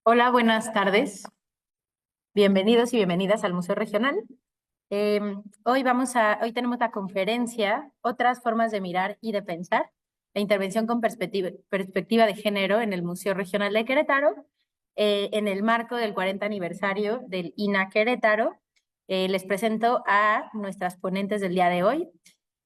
Hola, buenas tardes. Bienvenidos y bienvenidas al Museo Regional. Hoy tenemos la conferencia Otras formas de mirar y de pensar, la intervención con perspectiva de género en el Museo Regional de Querétaro, en el marco del 40 aniversario del INA Querétaro. Les presento a nuestras ponentes del día de hoy.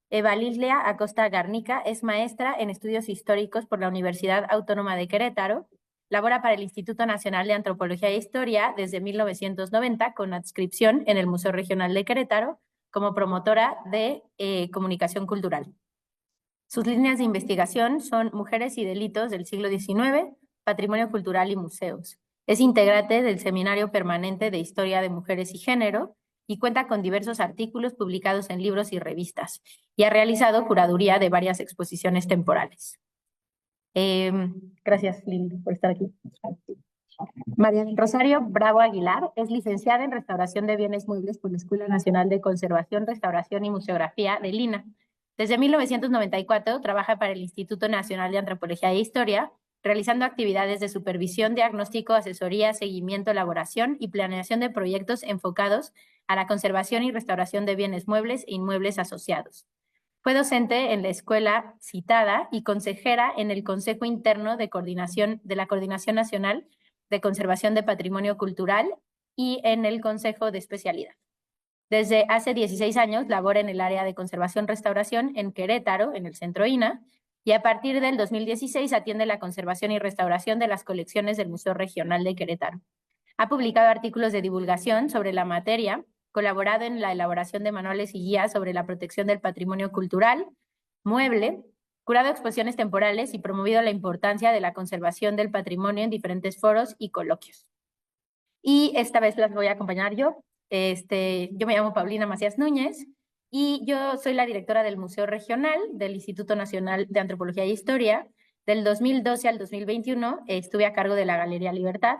Eva Lilia Acosta Garnica es maestra en estudios históricos por la Universidad Autónoma de Querétaro. Labora para el Instituto Nacional de Antropología e Historia desde 1990 con adscripción en el Museo Regional de Querétaro como promotora de comunicación cultural. Sus líneas de investigación son Mujeres y Delitos del siglo XIX, Patrimonio Cultural y Museos. Es integrante del Seminario Permanente de Historia de Mujeres y Género y cuenta con diversos artículos publicados en libros y revistas, y ha realizado curaduría de varias exposiciones temporales. Gracias, Lili, por estar aquí. María del Rosario Bravo Aguilar es licenciada en Restauración de Bienes Muebles por la Escuela Nacional de Conservación, Restauración y Museografía de Lina. Desde 1994 trabaja para el Instituto Nacional de Antropología e Historia, realizando actividades de supervisión, diagnóstico, asesoría, seguimiento, elaboración y planeación de proyectos enfocados a la conservación y restauración de bienes muebles e inmuebles asociados. Fue docente en la escuela citada y consejera en el Consejo Interno de Coordinación de la Coordinación Nacional de Conservación de Patrimonio Cultural y en el Consejo de Especialidad. Desde hace 16 años labora en el área de conservación-restauración en Querétaro, en el Centro INA, y a partir del 2016 atiende la conservación y restauración de las colecciones del Museo Regional de Querétaro. Ha publicado artículos de divulgación sobre la materia, colaborado en la elaboración de manuales y guías sobre la protección del patrimonio cultural, mueble, curado exposiciones temporales y promovido la importancia de la conservación del patrimonio en diferentes foros y coloquios. Y esta vez las voy a acompañar yo. Yo me llamo Paulina Macías Núñez y yo soy la directora del Museo Regional del Instituto Nacional de Antropología e Historia. Del 2012 al 2021 estuve a cargo de la Galería Libertad.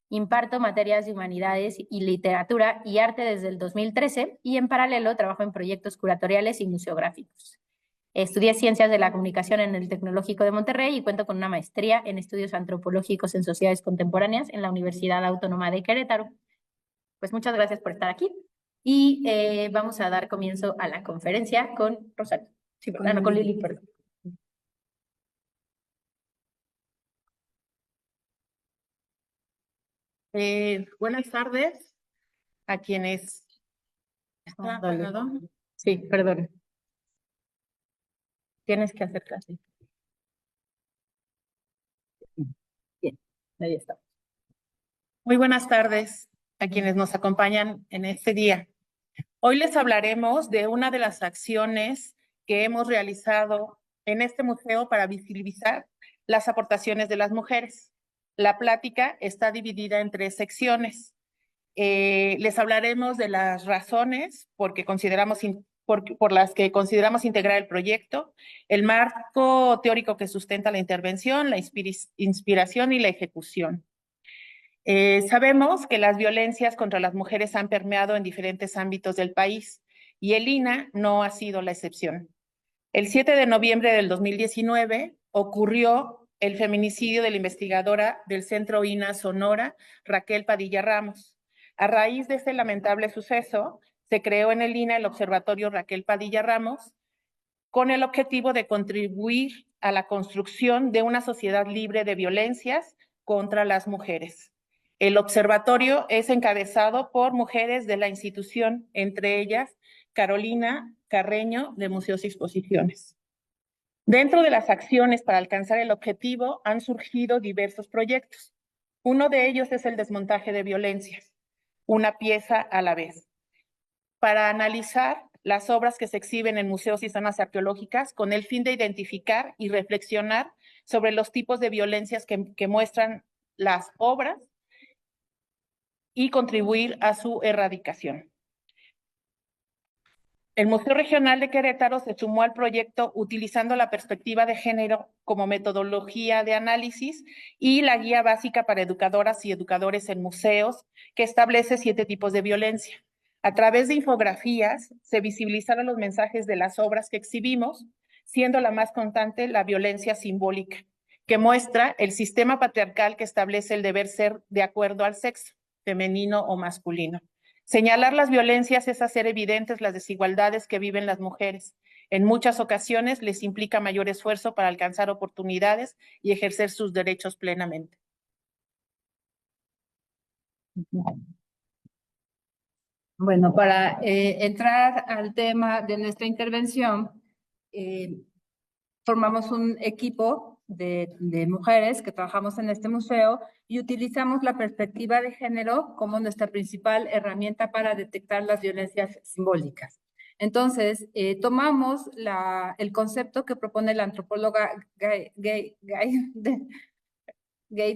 Imparto materias de humanidades y literatura y arte desde el 2013 y en paralelo trabajo en proyectos curatoriales y museográficos. Estudié Ciencias de la Comunicación en el Tecnológico de Monterrey y cuento con una maestría en Estudios Antropológicos en Sociedades Contemporáneas en la Universidad Autónoma de Querétaro. Pues muchas gracias por estar aquí y vamos a dar comienzo a la conferencia con Rosario. Sí, con Lili, perdón. Buenas tardes a quienes están. Perdón. Sí, perdón. Tienes que acercarte. Bien, ahí está. Muy buenas tardes a quienes nos acompañan en este día. Hoy les hablaremos de una de las acciones que hemos realizado en este museo para visibilizar las aportaciones de las mujeres. La plática está dividida en 3 secciones. Les hablaremos de las razones por las que consideramos integrar el proyecto, el marco teórico que sustenta la intervención, la inspiración y la ejecución. Sabemos que las violencias contra las mujeres han permeado en diferentes ámbitos del país y el INA no ha sido la excepción. El 7 de noviembre del 2019 ocurrió el feminicidio de la investigadora del Centro INA Sonora, Raquel Padilla Ramos. A raíz de este lamentable suceso, se creó en el INA el Observatorio Raquel Padilla Ramos con el objetivo de contribuir a la construcción de una sociedad libre de violencias contra las mujeres. El observatorio es encabezado por mujeres de la institución, entre ellas Carolina Carreño, de Museos y Exposiciones. Dentro de las acciones para alcanzar el objetivo han surgido diversos proyectos. Uno de ellos es el desmontaje de violencias, una pieza a la vez, para analizar las obras que se exhiben en museos y zonas arqueológicas con el fin de identificar y reflexionar sobre los tipos de violencias que muestran las obras y contribuir a su erradicación. El Museo Regional de Querétaro se sumó al proyecto utilizando la perspectiva de género como metodología de análisis y la guía básica para educadoras y educadores en museos, que establece 7 tipos de violencia. A través de infografías se visibilizaron los mensajes de las obras que exhibimos, siendo la más constante la violencia simbólica, que muestra el sistema patriarcal que establece el deber ser de acuerdo al sexo, femenino o masculino. Señalar las violencias es hacer evidentes las desigualdades que viven las mujeres. En muchas ocasiones les implica mayor esfuerzo para alcanzar oportunidades y ejercer sus derechos plenamente. Bueno, para entrar al tema de nuestra intervención, formamos un equipo de mujeres que trabajamos en este museo y utilizamos la perspectiva de género como nuestra principal herramienta para detectar las violencias simbólicas. Entonces, tomamos el concepto que propone la antropóloga Gail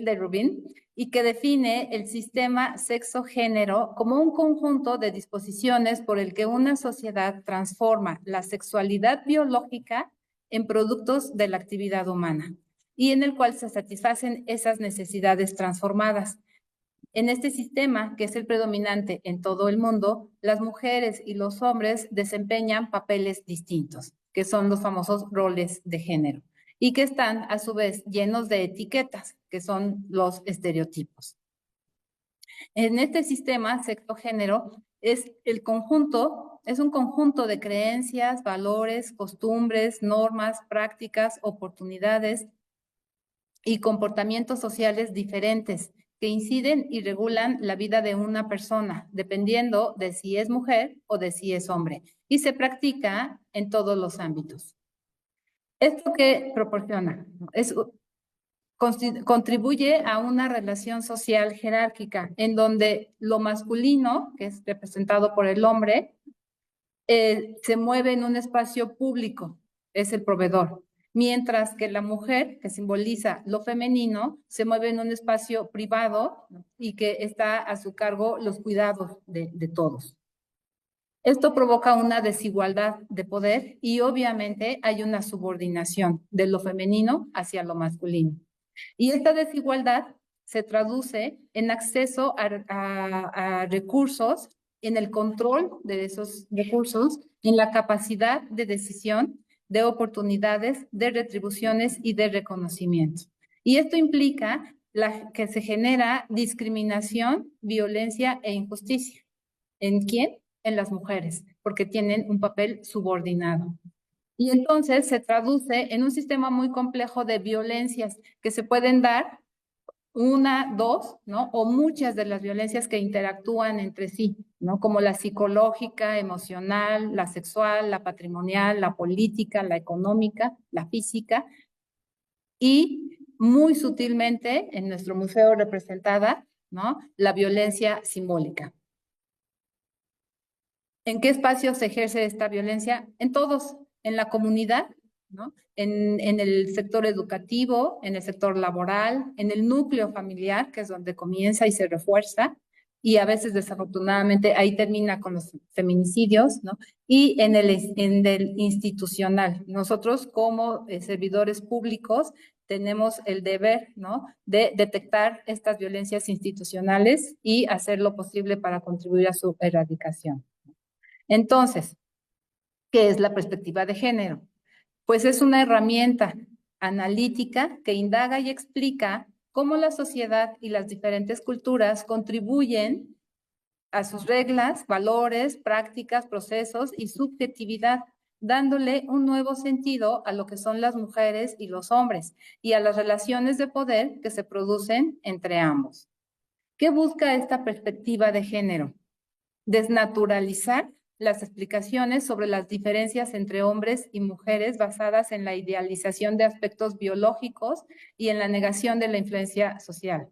de Rubin y que define el sistema sexo-género como un conjunto de disposiciones por el que una sociedad transforma la sexualidad biológica en productos de la actividad humana y en el cual se satisfacen esas necesidades transformadas. En este sistema, que es el predominante en todo el mundo, las mujeres y los hombres desempeñan papeles distintos, que son los famosos roles de género, y que están a su vez llenos de etiquetas, que son los estereotipos. En este sistema, sexo-género, es un conjunto de creencias, valores, costumbres, normas, prácticas, oportunidades y comportamientos sociales diferentes que inciden y regulan la vida de una persona, dependiendo de si es mujer o de si es hombre, y se practica en todos los ámbitos. ¿Esto qué proporciona? Contribuye a una relación social jerárquica en donde lo masculino, que es representado por el hombre, se mueve en un espacio público, es el proveedor, mientras que la mujer, que simboliza lo femenino, se mueve en un espacio privado y que está a su cargo los cuidados de todos. Esto provoca una desigualdad de poder y obviamente hay una subordinación de lo femenino hacia lo masculino. Y esta desigualdad se traduce en acceso a recursos, en el control de esos recursos, en la capacidad de decisión, de oportunidades, de retribuciones y de reconocimiento. Y esto implica que se genera discriminación, violencia e injusticia. ¿En quién? En las mujeres, porque tienen un papel subordinado. Y entonces se traduce en un sistema muy complejo de violencias que se pueden dar una, dos, ¿no? O muchas de las violencias que interactúan entre sí, ¿no? Como la psicológica, emocional, la sexual, la patrimonial, la política, la económica, la física. Y muy sutilmente en nuestro museo representada, ¿no? La violencia simbólica. ¿En qué espacios se ejerce esta violencia? En todos, en la comunidad, ¿no? En el sector educativo, en el sector laboral, en el núcleo familiar, que es donde comienza y se refuerza, y a veces desafortunadamente ahí termina con los feminicidios, ¿no? Y en el institucional. Nosotros como servidores públicos tenemos el deber, ¿no? De detectar estas violencias institucionales y hacer lo posible para contribuir a su erradicación. Entonces, ¿qué es la perspectiva de género? Pues es una herramienta analítica que indaga y explica cómo la sociedad y las diferentes culturas contribuyen a sus reglas, valores, prácticas, procesos y subjetividad, dándole un nuevo sentido a lo que son las mujeres y los hombres y a las relaciones de poder que se producen entre ambos. ¿Qué busca esta perspectiva de género? Desnaturalizar las explicaciones sobre las diferencias entre hombres y mujeres basadas en la idealización de aspectos biológicos y en la negación de la influencia social.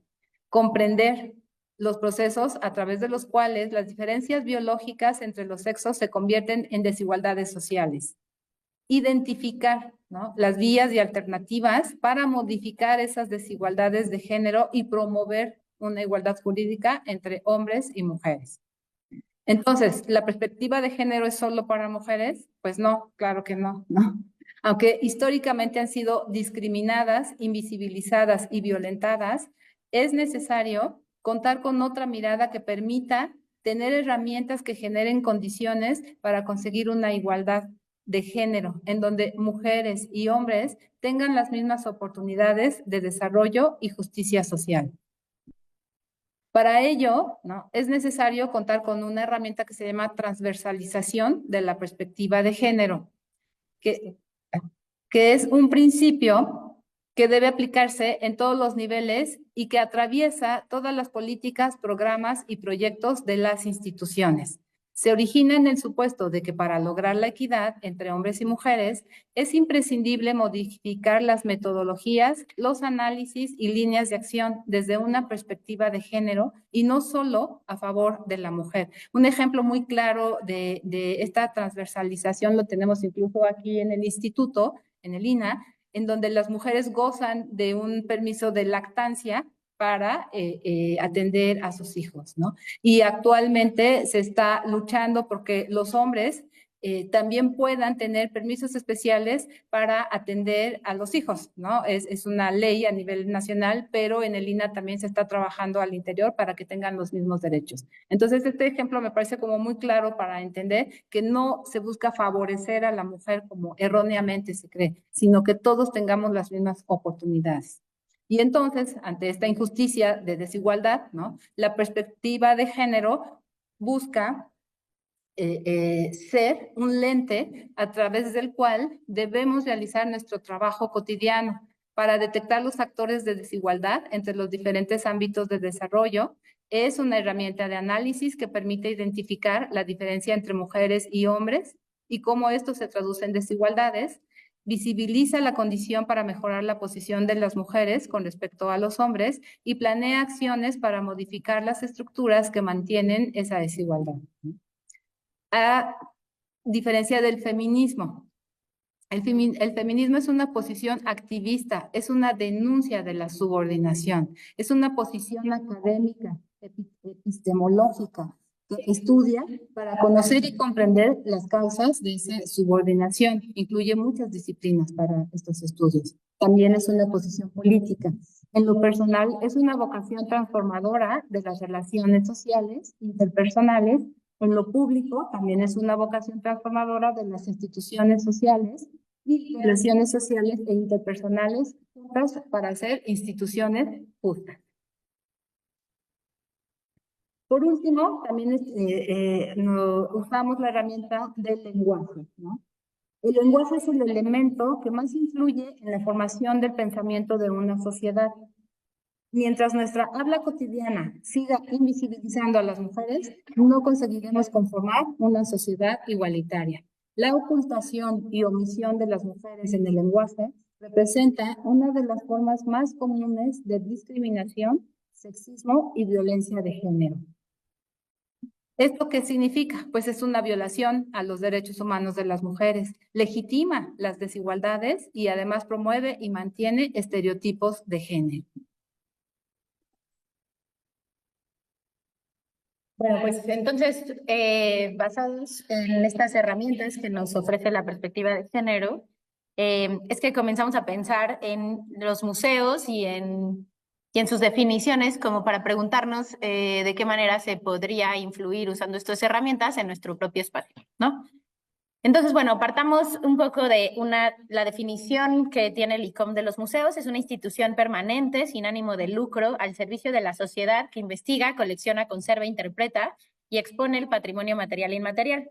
Comprender los procesos a través de los cuales las diferencias biológicas entre los sexos se convierten en desigualdades sociales. Identificar, ¿no? Las vías y alternativas para modificar esas desigualdades de género y promover una igualdad jurídica entre hombres y mujeres. Entonces, ¿la perspectiva de género es solo para mujeres? Pues no, claro que no, ¿no? Aunque históricamente han sido discriminadas, invisibilizadas y violentadas, es necesario contar con otra mirada que permita tener herramientas que generen condiciones para conseguir una igualdad de género, en donde mujeres y hombres tengan las mismas oportunidades de desarrollo y justicia social. Para ello, ¿no?, es necesario contar con una herramienta que se llama transversalización de la perspectiva de género, que es un principio que debe aplicarse en todos los niveles y que atraviesa todas las políticas, programas y proyectos de las instituciones. Se origina en el supuesto de que para lograr la equidad entre hombres y mujeres es imprescindible modificar las metodologías, los análisis y líneas de acción desde una perspectiva de género y no solo a favor de la mujer. Un ejemplo muy claro de esta transversalización lo tenemos incluso aquí en el instituto, en el INA, en donde las mujeres gozan de un permiso de lactancia para atender a sus hijos, ¿no? Y actualmente se está luchando porque los hombres también puedan tener permisos especiales para atender a los hijos, ¿no? Es una ley a nivel nacional, pero en el INA también se está trabajando al interior para que tengan los mismos derechos. Entonces, este ejemplo me parece como muy claro para entender que no se busca favorecer a la mujer como erróneamente se cree, sino que todos tengamos las mismas oportunidades. Y entonces, ante esta injusticia de desigualdad, ¿no?, la perspectiva de género busca ser un lente a través del cual debemos realizar nuestro trabajo cotidiano para detectar los factores de desigualdad entre los diferentes ámbitos de desarrollo. Es una herramienta de análisis que permite identificar la diferencia entre mujeres y hombres y cómo esto se traduce en desigualdades. Visibiliza la condición para mejorar la posición de las mujeres con respecto a los hombres y planea acciones para modificar las estructuras que mantienen esa desigualdad. A diferencia del feminismo. El feminismo es una posición activista, es una denuncia de la subordinación, es una posición académica, epistemológica, que estudia para conocer y comprender las causas de esa subordinación. Incluye muchas disciplinas para estos estudios. También es una posición política. En lo personal, es una vocación transformadora de las relaciones sociales, interpersonales. En lo público, también es una vocación transformadora de las instituciones sociales y relaciones sociales e interpersonales juntas para hacer instituciones justas. Por último, también usamos la herramienta del lenguaje, ¿no? El lenguaje es el elemento que más influye en la formación del pensamiento de una sociedad. Mientras nuestra habla cotidiana siga invisibilizando a las mujeres, no conseguiremos conformar una sociedad igualitaria. La ocultación y omisión de las mujeres en el lenguaje representa una de las formas más comunes de discriminación, sexismo y violencia de género. ¿Esto qué significa? Pues es una violación a los derechos humanos de las mujeres, legitima las desigualdades y además promueve y mantiene estereotipos de género. Bueno, pues entonces, basados en estas herramientas que nos ofrece la perspectiva de género, es que comenzamos a pensar en los museos y en sus definiciones, como para preguntarnos de qué manera se podría influir usando estas herramientas en nuestro propio espacio, ¿no? Entonces, bueno, partamos un poco de la definición que tiene el ICOM de los museos. Es una institución permanente, sin ánimo de lucro, al servicio de la sociedad que investiga, colecciona, conserva, interpreta y expone el patrimonio material e inmaterial.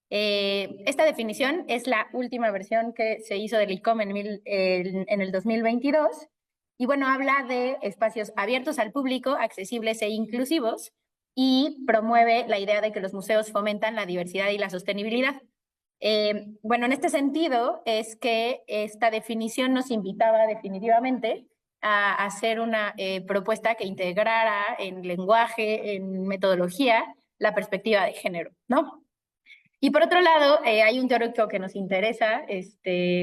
Esta definición es la última versión que se hizo del ICOM en el 2022. Y bueno, habla de espacios abiertos al público, accesibles e inclusivos, y promueve la idea de que los museos fomentan la diversidad y la sostenibilidad. Bueno, en este sentido es que esta definición nos invitaba definitivamente a hacer una propuesta que integrara en lenguaje, en metodología, la perspectiva de género, ¿no? Y por otro lado, hay un teórico que nos interesa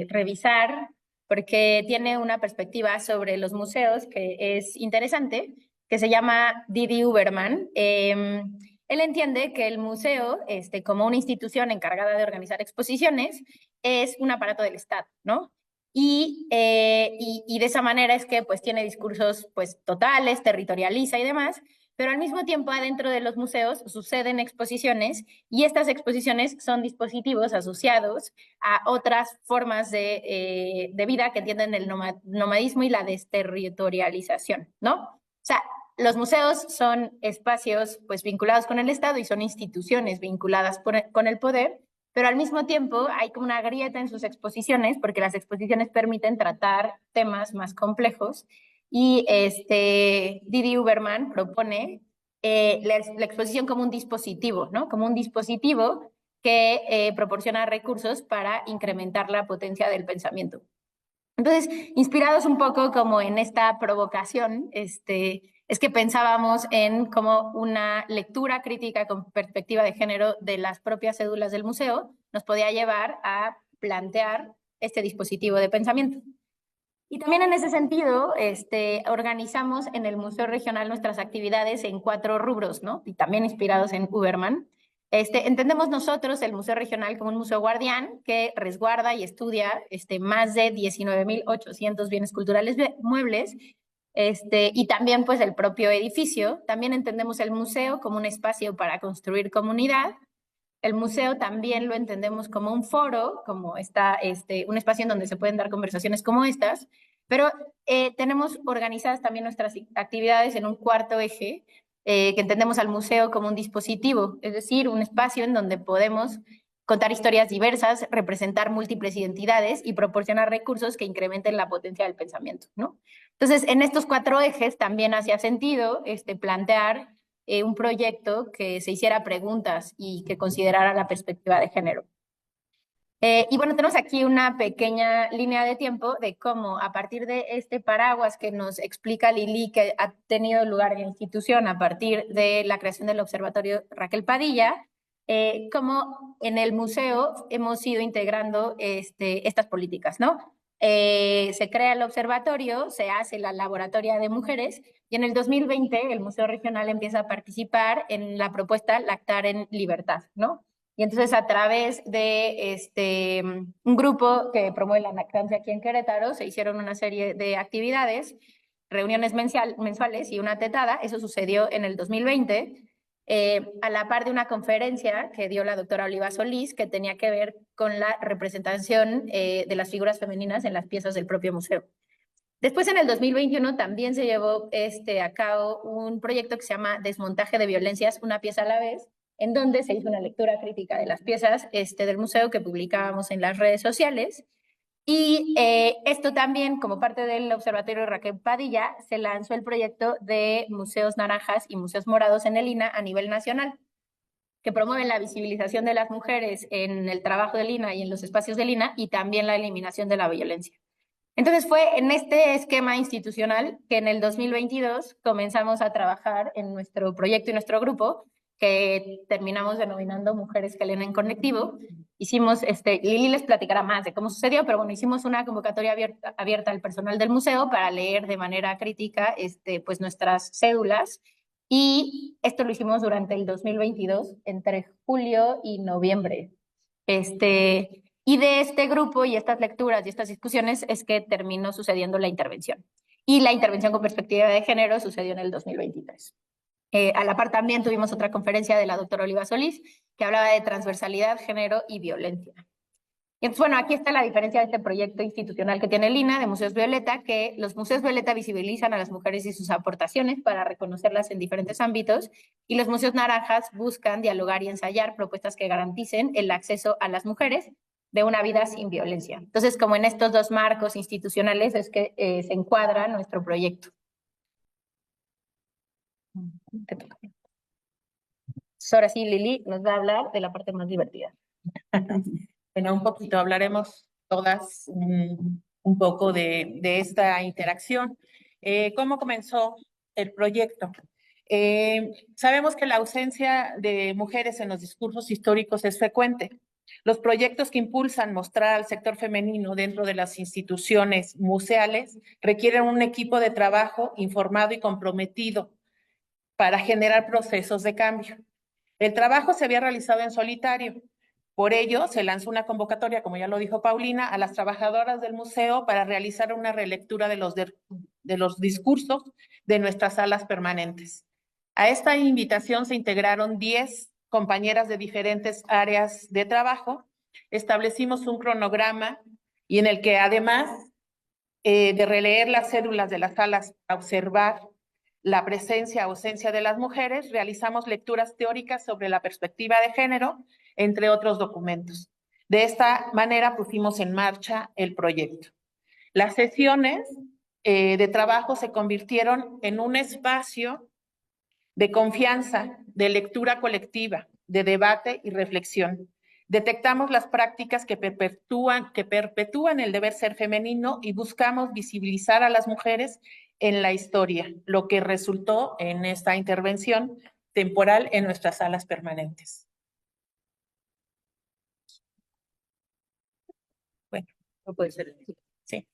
revisar porque tiene una perspectiva sobre los museos que es interesante, que se llama Didi Uberman. Él entiende que el museo, como una institución encargada de organizar exposiciones, es un aparato del Estado, ¿no? Y de esa manera es que pues tiene discursos pues totales, territorializa y demás, pero al mismo tiempo adentro de los museos suceden exposiciones y estas exposiciones son dispositivos asociados a otras formas de vida que entienden el nomadismo y la desterritorialización, ¿no? O sea, los museos son espacios pues vinculados con el Estado y son instituciones vinculadas con el poder, pero al mismo tiempo hay como una grieta en sus exposiciones porque las exposiciones permiten tratar temas más complejos y Didi Uberman propone la exposición como un dispositivo, ¿no? Como un dispositivo que proporciona recursos para incrementar la potencia del pensamiento. Entonces, inspirados un poco como en esta provocación, es que pensábamos en como una lectura crítica con perspectiva de género de las propias cédulas del museo nos podía llevar a plantear este dispositivo de pensamiento. Y también en ese sentido, organizamos en el Museo Regional nuestras actividades en 4 rubros, ¿no? Y también inspirados en Uberman. Entendemos nosotros el Museo Regional como un museo guardián que resguarda y estudia más de 19.800 bienes culturales muebles, y también pues el propio edificio. También entendemos el museo como un espacio para construir comunidad. El museo también lo entendemos como un foro, como un espacio en donde se pueden dar conversaciones como estas, pero tenemos organizadas también nuestras actividades en un cuarto eje, que entendemos al museo como un dispositivo, es decir, un espacio en donde podemos contar historias diversas, representar múltiples identidades y proporcionar recursos que incrementen la potencia del pensamiento, ¿no? Entonces, en estos 4 ejes también hacía sentido plantear un proyecto que se hiciera preguntas y que considerara la perspectiva de género. Y bueno, tenemos aquí una pequeña línea de tiempo de cómo a partir de este paraguas que nos explica Lili, que ha tenido lugar en la institución a partir de la creación del Observatorio Raquel Padilla, cómo en el museo hemos ido integrando estas políticas, ¿no? Se crea el observatorio, se hace la laboratoria de mujeres y en el 2020 el Museo Regional empieza a participar en la propuesta Lactar en Libertad, ¿no? Y entonces a través de un grupo que promueve la lactancia aquí en Querétaro se hicieron una serie de actividades, reuniones mensuales y una tetada. Eso sucedió en el 2020, a la par de una conferencia que dio la doctora Oliva Solís que tenía que ver con la representación de las figuras femeninas en las piezas del propio museo. Después, en el 2021, también se llevó a cabo un proyecto que se llama Desmontaje de Violencias, una pieza a la vez, en donde se hizo una lectura crítica de las piezas del museo que publicábamos en las redes sociales. Y esto también, como parte del Observatorio Raquel Padilla, se lanzó el proyecto de Museos Naranjas y Museos Morados en el INAH a nivel nacional, que promueven la visibilización de las mujeres en el trabajo del INAH y en los espacios del INAH y también la eliminación de la violencia. Entonces fue en este esquema institucional que en el 2022 comenzamos a trabajar en nuestro proyecto y nuestro grupo, que terminamos denominando Mujeres que leen en Conectivo. Hicimos, Lili les platicará más de cómo sucedió, pero bueno, hicimos una convocatoria abierta al personal del museo para leer de manera crítica pues nuestras cédulas, y esto lo hicimos durante el 2022, entre julio y noviembre. Y de este grupo y estas lecturas y estas discusiones es que terminó sucediendo la intervención. Y la intervención con perspectiva de género sucedió en el 2023. A la par también tuvimos otra conferencia de la doctora Oliva Solís que hablaba de transversalidad, género y violencia. Y entonces, bueno, aquí está la diferencia de este proyecto institucional que tiene el INAH de Museos Violeta, que los Museos Violeta visibilizan a las mujeres y sus aportaciones para reconocerlas en diferentes ámbitos, y los Museos Naranjas buscan dialogar y ensayar propuestas que garanticen el acceso a las mujeres de una vida sin violencia. Entonces, como en estos 2 marcos institucionales es que se encuadra nuestro proyecto. Ahora sí, Lili nos va a hablar de la parte más divertida. Bueno, un poquito, hablaremos todas un poco de esta interacción. ¿Cómo comenzó el proyecto? Sabemos que la ausencia de mujeres en los discursos históricos es frecuente. Los proyectos que impulsan mostrar al sector femenino dentro de las instituciones museales requieren un equipo de trabajo informado y comprometido para generar procesos de cambio. El trabajo se había realizado en solitario. Por ello, se lanzó una convocatoria, como ya lo dijo Paulina, a las trabajadoras del museo para realizar una relectura de los discursos de nuestras salas permanentes. A esta invitación se integraron 10 compañeras de diferentes áreas de trabajo. Establecimos un cronograma y en el que además de releer las cédulas de las salas para observar la presencia o ausencia de las mujeres, realizamos lecturas teóricas sobre la perspectiva de género, entre otros documentos. De esta manera pusimos en marcha el proyecto. Las sesiones de trabajo se convirtieron en un espacio de confianza, de lectura colectiva, de debate y reflexión. Detectamos las prácticas que perpetúan el deber ser femenino y buscamos visibilizar a las mujeres en la historia, lo que resultó en esta intervención temporal en nuestras salas permanentes. Bueno, No puede ser. sí.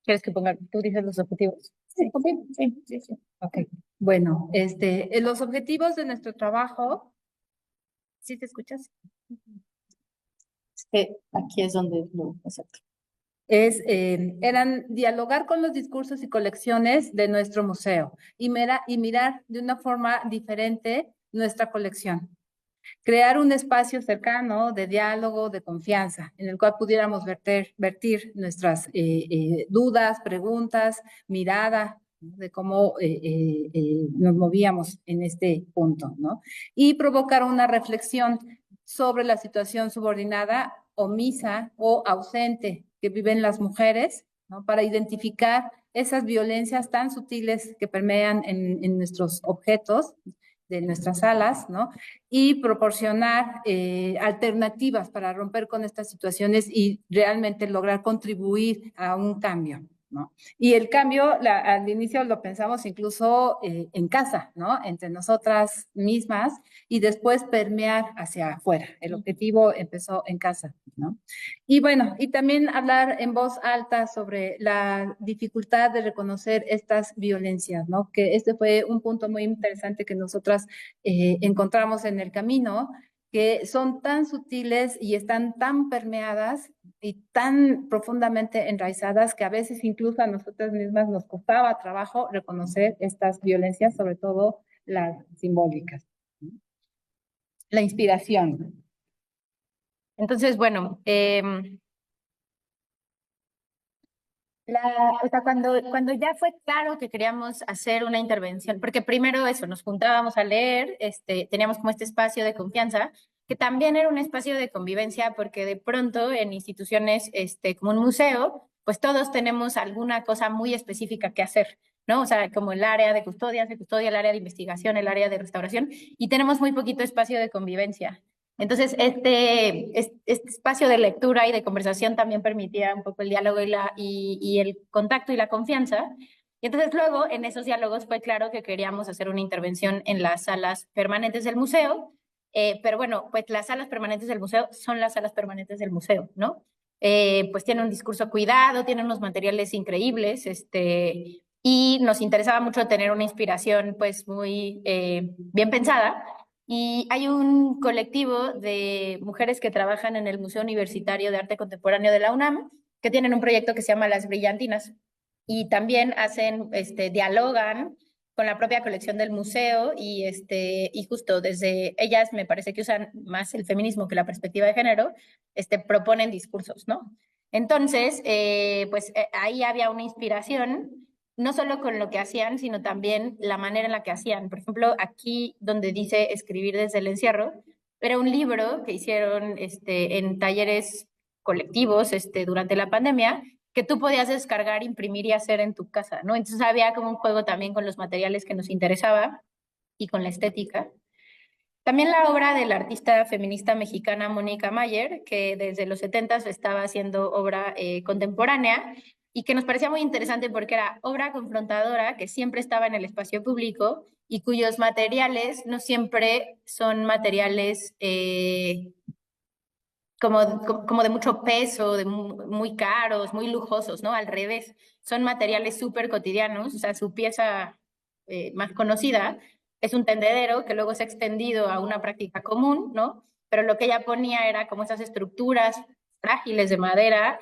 ¿Quieres que ponga, tú dices los objetivos? Sí. Ok. Bueno, los objetivos de nuestro trabajo, ¿sí te escuchas? Aquí es donde lo exacto. Eran dialogar con los discursos y colecciones de nuestro museo y mirar de una forma diferente nuestra colección. Crear un espacio cercano de diálogo, de confianza, en el cual pudiéramos vertir nuestras dudas, preguntas, mirada, ¿no? De cómo nos movíamos en este punto, ¿no? Y provocar una reflexión sobre la situación subordinada, omisa o ausente que viven las mujeres, ¿no? Para identificar esas violencias tan sutiles que permean en nuestros objetos de nuestras salas, ¿no? Y proporcionar alternativas para romper con estas situaciones y realmente lograr contribuir a un cambio, ¿no? Y el cambio, al inicio lo pensamos incluso en casa, ¿no? Entre nosotras mismas y después permear hacia afuera. El objetivo empezó en casa, ¿no? Y bueno, y también hablar en voz alta sobre la dificultad de reconocer estas violencias, ¿no? Que este fue un punto muy interesante que nosotras encontramos en el camino, que son tan sutiles y están tan permeadas y tan profundamente enraizadas que a veces incluso a nosotras mismas nos costaba trabajo reconocer estas violencias, sobre todo las simbólicas. La inspiración. Entonces, bueno, o sea, cuando ya fue claro que queríamos hacer una intervención, porque primero eso, nos juntábamos a leer, teníamos como este espacio de confianza, que también era un espacio de convivencia, porque de pronto en instituciones como un museo, pues todos tenemos alguna cosa muy específica que hacer, ¿no? O sea, como el área de custodia, el área de investigación, el área de restauración, y tenemos muy poquito espacio de convivencia. Entonces, este espacio de lectura y de conversación también permitía un poco el diálogo y el contacto y la confianza. Y entonces luego, en esos diálogos fue claro que queríamos hacer una intervención en las salas permanentes del museo, pero bueno, pues las salas permanentes del museo son las salas permanentes del museo, ¿no? Pues tiene un discurso cuidado, tiene unos materiales increíbles, y nos interesaba mucho tener una inspiración pues muy bien pensada. Y hay un colectivo de mujeres que trabajan en el Museo Universitario de Arte Contemporáneo de la UNAM, que tienen un proyecto que se llama Las Brillantinas. Y también dialogan con la propia colección del museo y justo desde ellas me parece que usan más el feminismo que la perspectiva de género, proponen discursos, ¿no? Entonces, ahí había una inspiración no solo con lo que hacían, sino también la manera en la que hacían. Por ejemplo, aquí donde dice escribir desde el encierro, era un libro que hicieron en talleres colectivos durante la pandemia, que tú podías descargar, imprimir y hacer en tu casa, ¿no? Entonces había como un juego también con los materiales que nos interesaba y con la estética. También la obra de la artista feminista mexicana Mónica Mayer, que desde los 70 estaba haciendo obra contemporánea y que nos parecía muy interesante porque era obra confrontadora que siempre estaba en el espacio público y cuyos materiales no siempre son materiales como de mucho peso, de muy caros, muy lujosos, ¿no? Al revés, son materiales súper cotidianos, o sea, su pieza más conocida es un tendedero que luego se ha extendido a una práctica común, ¿no? Pero lo que ella ponía era como esas estructuras frágiles de madera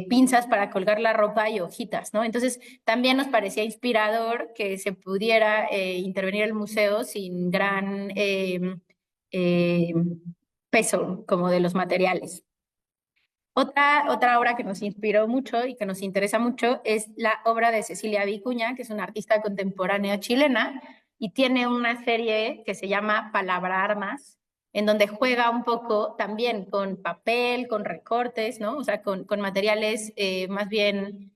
pinzas para colgar la ropa y hojitas, ¿no? Entonces, también nos parecía inspirador que se pudiera intervenir el museo sin gran eh, peso como de los materiales. Otra obra que nos inspiró mucho y que nos interesa mucho es la obra de Cecilia Vicuña, que es una artista contemporánea chilena y tiene una serie que se llama Palabra Armas, en donde juega un poco también con papel, con recortes, ¿no? O sea, con materiales más bien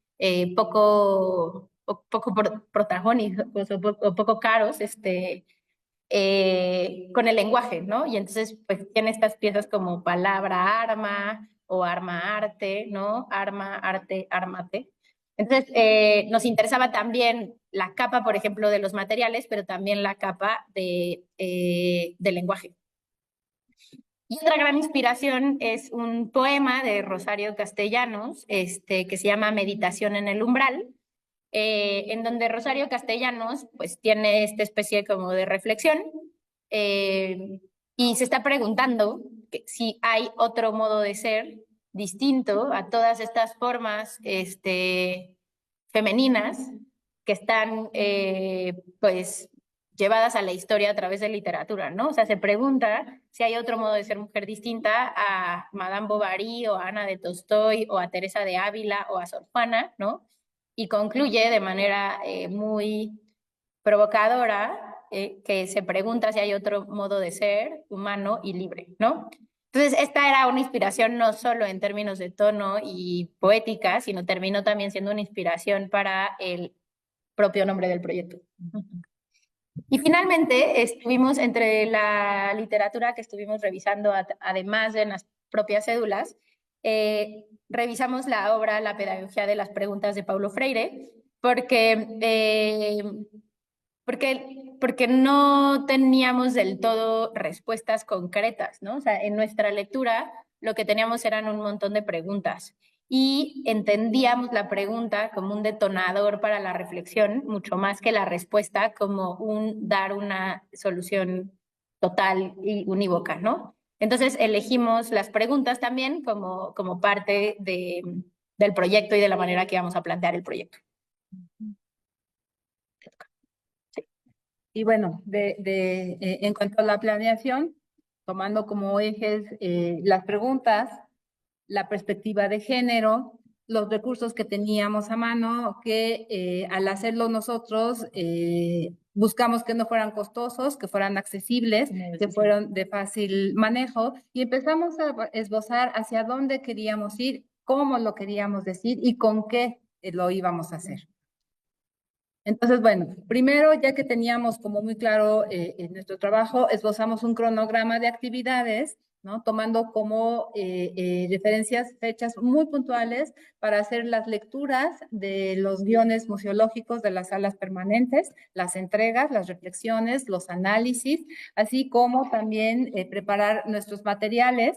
poco protagónicos o poco caros, con el lenguaje, ¿no? Y entonces, pues tiene estas piezas como palabra arma o arma arte, ¿no? Arma, arte, ármate. Entonces, nos interesaba también la capa, por ejemplo, de los materiales, pero también la capa del lenguaje. Y otra gran inspiración es un poema de Rosario Castellanos, que se llama Meditación en el umbral, en donde Rosario Castellanos pues tiene esta especie como de reflexión y se está preguntando si hay otro modo de ser distinto a todas estas formas femeninas que están pues llevadas a la historia a través de literatura, ¿no? O sea, se pregunta si hay otro modo de ser mujer distinta a Madame Bovary o a Ana de Tolstoy o a Teresa de Ávila o a Sor Juana, ¿no? Y concluye de manera muy provocadora que se pregunta si hay otro modo de ser humano y libre, ¿no? Entonces, esta era una inspiración no solo en términos de tono y poética, sino terminó también siendo una inspiración para el propio nombre del proyecto. Y finalmente estuvimos entre la literatura que estuvimos revisando, además de en las propias cédulas, revisamos la obra La pedagogía de las preguntas de Paulo Freire, porque no teníamos del todo respuestas concretas, ¿no? O sea, en nuestra lectura lo que teníamos eran un montón de preguntas y entendíamos la pregunta como un detonador para la reflexión, mucho más que la respuesta como dar una solución total y unívoca, ¿no? Entonces elegimos las preguntas también como parte del proyecto y de la manera que íbamos a plantear el proyecto. Y bueno, en cuanto a la planeación, tomando como ejes las preguntas, la perspectiva de género, los recursos que teníamos a mano, que al hacerlo nosotros buscamos que no fueran costosos, que fueran accesibles, que fueran de fácil manejo y empezamos a esbozar hacia dónde queríamos ir, cómo lo queríamos decir y con qué lo íbamos a hacer. Entonces, bueno, primero, ya que teníamos como muy claro en nuestro trabajo, esbozamos un cronograma de actividades, ¿no? Tomando como referencias fechas muy puntuales para hacer las lecturas de los guiones museológicos de las salas permanentes, las entregas, las reflexiones, los análisis, así como también preparar nuestros materiales,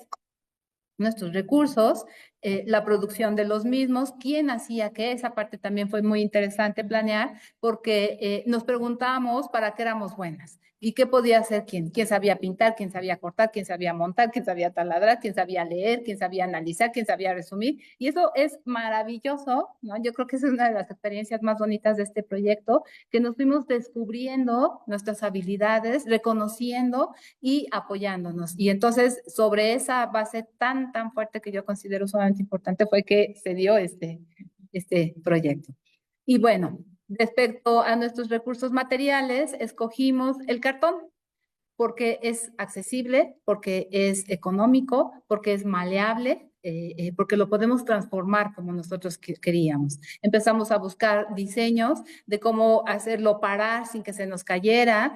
nuestros recursos, la producción de los mismos, quién hacía qué, esa parte también fue muy interesante planear, porque nos preguntamos para qué éramos buenas y qué podía hacer quién sabía pintar, quién sabía cortar, quién sabía montar, quién sabía taladrar, quién sabía leer, quién sabía analizar, quién sabía resumir, y eso es maravilloso, ¿no? Yo creo que esa es una de las experiencias más bonitas de este proyecto, que nos fuimos descubriendo nuestras habilidades, reconociendo y apoyándonos. Y entonces, sobre esa base tan fuerte que yo considero sumamente importante fue que se dio este proyecto. Y bueno, respecto a nuestros recursos materiales, escogimos el cartón porque es accesible, porque es económico, porque es maleable, porque lo podemos transformar como nosotros queríamos. Empezamos a buscar diseños de cómo hacerlo parar sin que se nos cayera,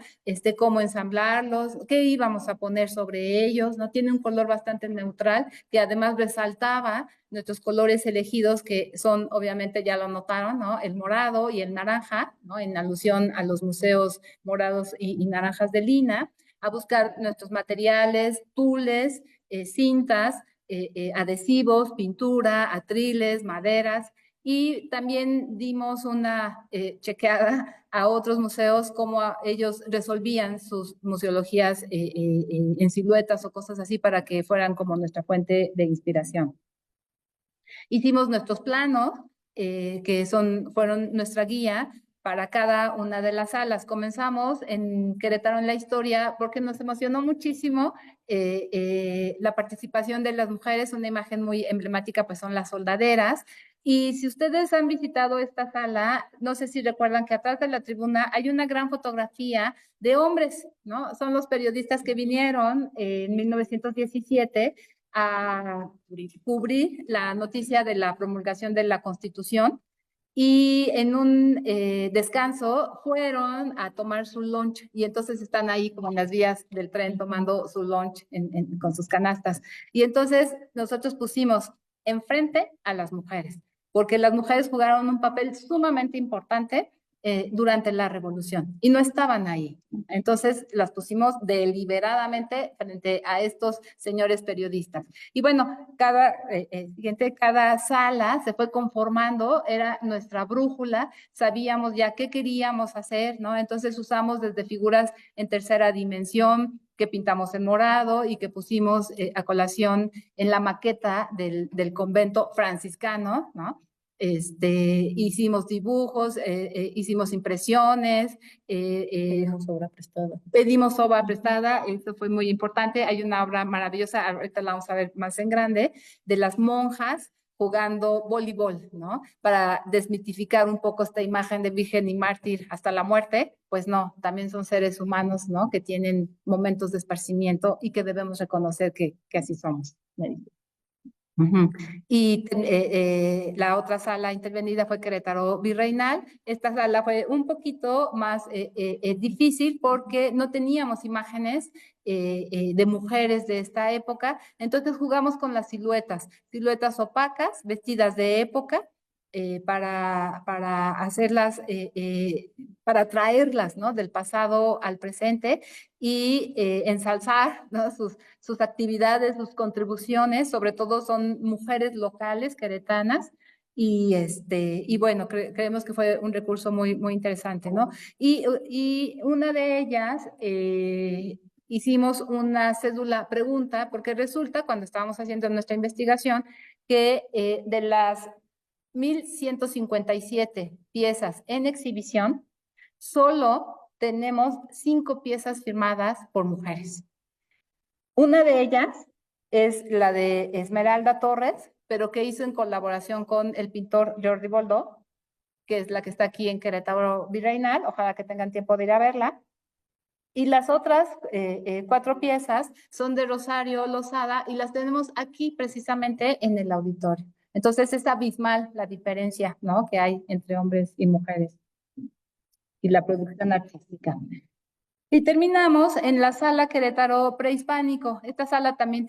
cómo ensamblarlos, qué íbamos a poner sobre ellos, ¿no? Tiene un color bastante neutral que además resaltaba nuestros colores elegidos que son, obviamente ya lo notaron, ¿no? El morado y el naranja, ¿no? En alusión a los museos morados y naranjas de Lina, a buscar nuestros materiales, tules, cintas, adhesivos, pintura, atriles, maderas, y también dimos una chequeada a otros museos, cómo ellos resolvían sus museologías en siluetas o cosas así para que fueran como nuestra fuente de inspiración. Hicimos nuestros planos, que fueron nuestra guía para cada una de las salas. Comenzamos en Querétaro en la historia porque nos emocionó muchísimo la participación de las mujeres. Una imagen muy emblemática pues son las soldaderas. Y si ustedes han visitado esta sala, no sé si recuerdan que atrás de la tribuna hay una gran fotografía de hombres, ¿no? Son los periodistas que vinieron en 1917 a cubrir la noticia de la promulgación de la Constitución y en un descanso fueron a tomar su lunch y entonces están ahí como en las vías del tren tomando su lunch con sus canastas. Y entonces nosotros pusimos enfrente a las mujeres, porque las mujeres jugaron un papel sumamente importante durante la revolución y no estaban ahí. Entonces las pusimos deliberadamente frente a estos señores periodistas. Y bueno, cada sala se fue conformando, era nuestra brújula, sabíamos ya qué queríamos hacer, ¿no? Entonces usamos desde figuras en tercera dimensión, que pintamos en morado y que pusimos a colación en la maqueta del convento franciscano, ¿no? Hicimos dibujos, hicimos impresiones, pedimos obra prestada, esto fue muy importante. Hay una obra maravillosa, ahorita la vamos a ver más en grande, de las monjas jugando voleibol, ¿no? Para desmitificar un poco esta imagen de virgen y mártir hasta la muerte, pues no, también son seres humanos, ¿no? Que tienen momentos de esparcimiento y que debemos reconocer que así somos. Y la otra sala intervenida fue Querétaro Virreinal. Esta sala fue un poquito más difícil porque no teníamos imágenes de mujeres de esta época, entonces jugamos con las siluetas opacas, vestidas de época, para hacerlas, para traerlas, ¿no? Del pasado al presente y ensalzar, ¿no? sus actividades, sus contribuciones, sobre todo son mujeres locales queretanas, y bueno, creemos que fue un recurso muy, muy interesante, ¿no? Y una de ellas, hicimos una cédula pregunta, porque resulta, cuando estábamos haciendo nuestra investigación, que de las 1,157 piezas en exhibición, solo tenemos 5 piezas firmadas por mujeres. Una de ellas es la de Esmeralda Torres, pero que hizo en colaboración con el pintor Jordi Boldó, que es la que está aquí en Querétaro Virreinal. Ojalá que tengan tiempo de ir a verla. Y las otras 4 piezas son de Rosario Lozada y las tenemos aquí precisamente en el auditorio. Entonces es abismal la diferencia, ¿no? Que hay entre hombres y mujeres y la producción artística. Y terminamos en la sala Querétaro Prehispánico. Esta sala también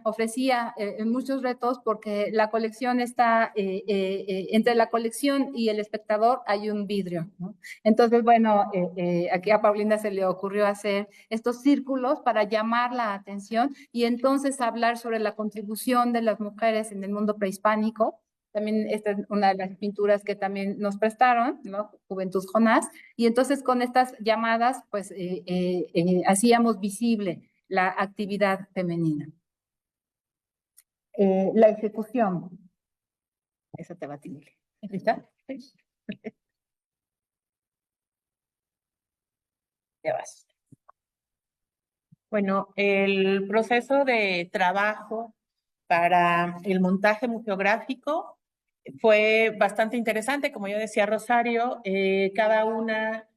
ofrecía muchos retos porque la colección está, entre la colección y el espectador hay un vidrio, ¿no? Entonces, bueno, aquí a Paulina se le ocurrió hacer estos círculos para llamar la atención y entonces hablar sobre la contribución de las mujeres en el mundo prehispánico. También esta es una de las pinturas que también nos prestaron, ¿no? Juventud Jonás. Y entonces con estas llamadas, pues hacíamos visible la actividad femenina. La ejecución. Esa te va a tener. ¿Lista? Ya vas. Bueno, el proceso de trabajo para el montaje museográfico fue bastante interesante, como yo decía Rosario, cada una,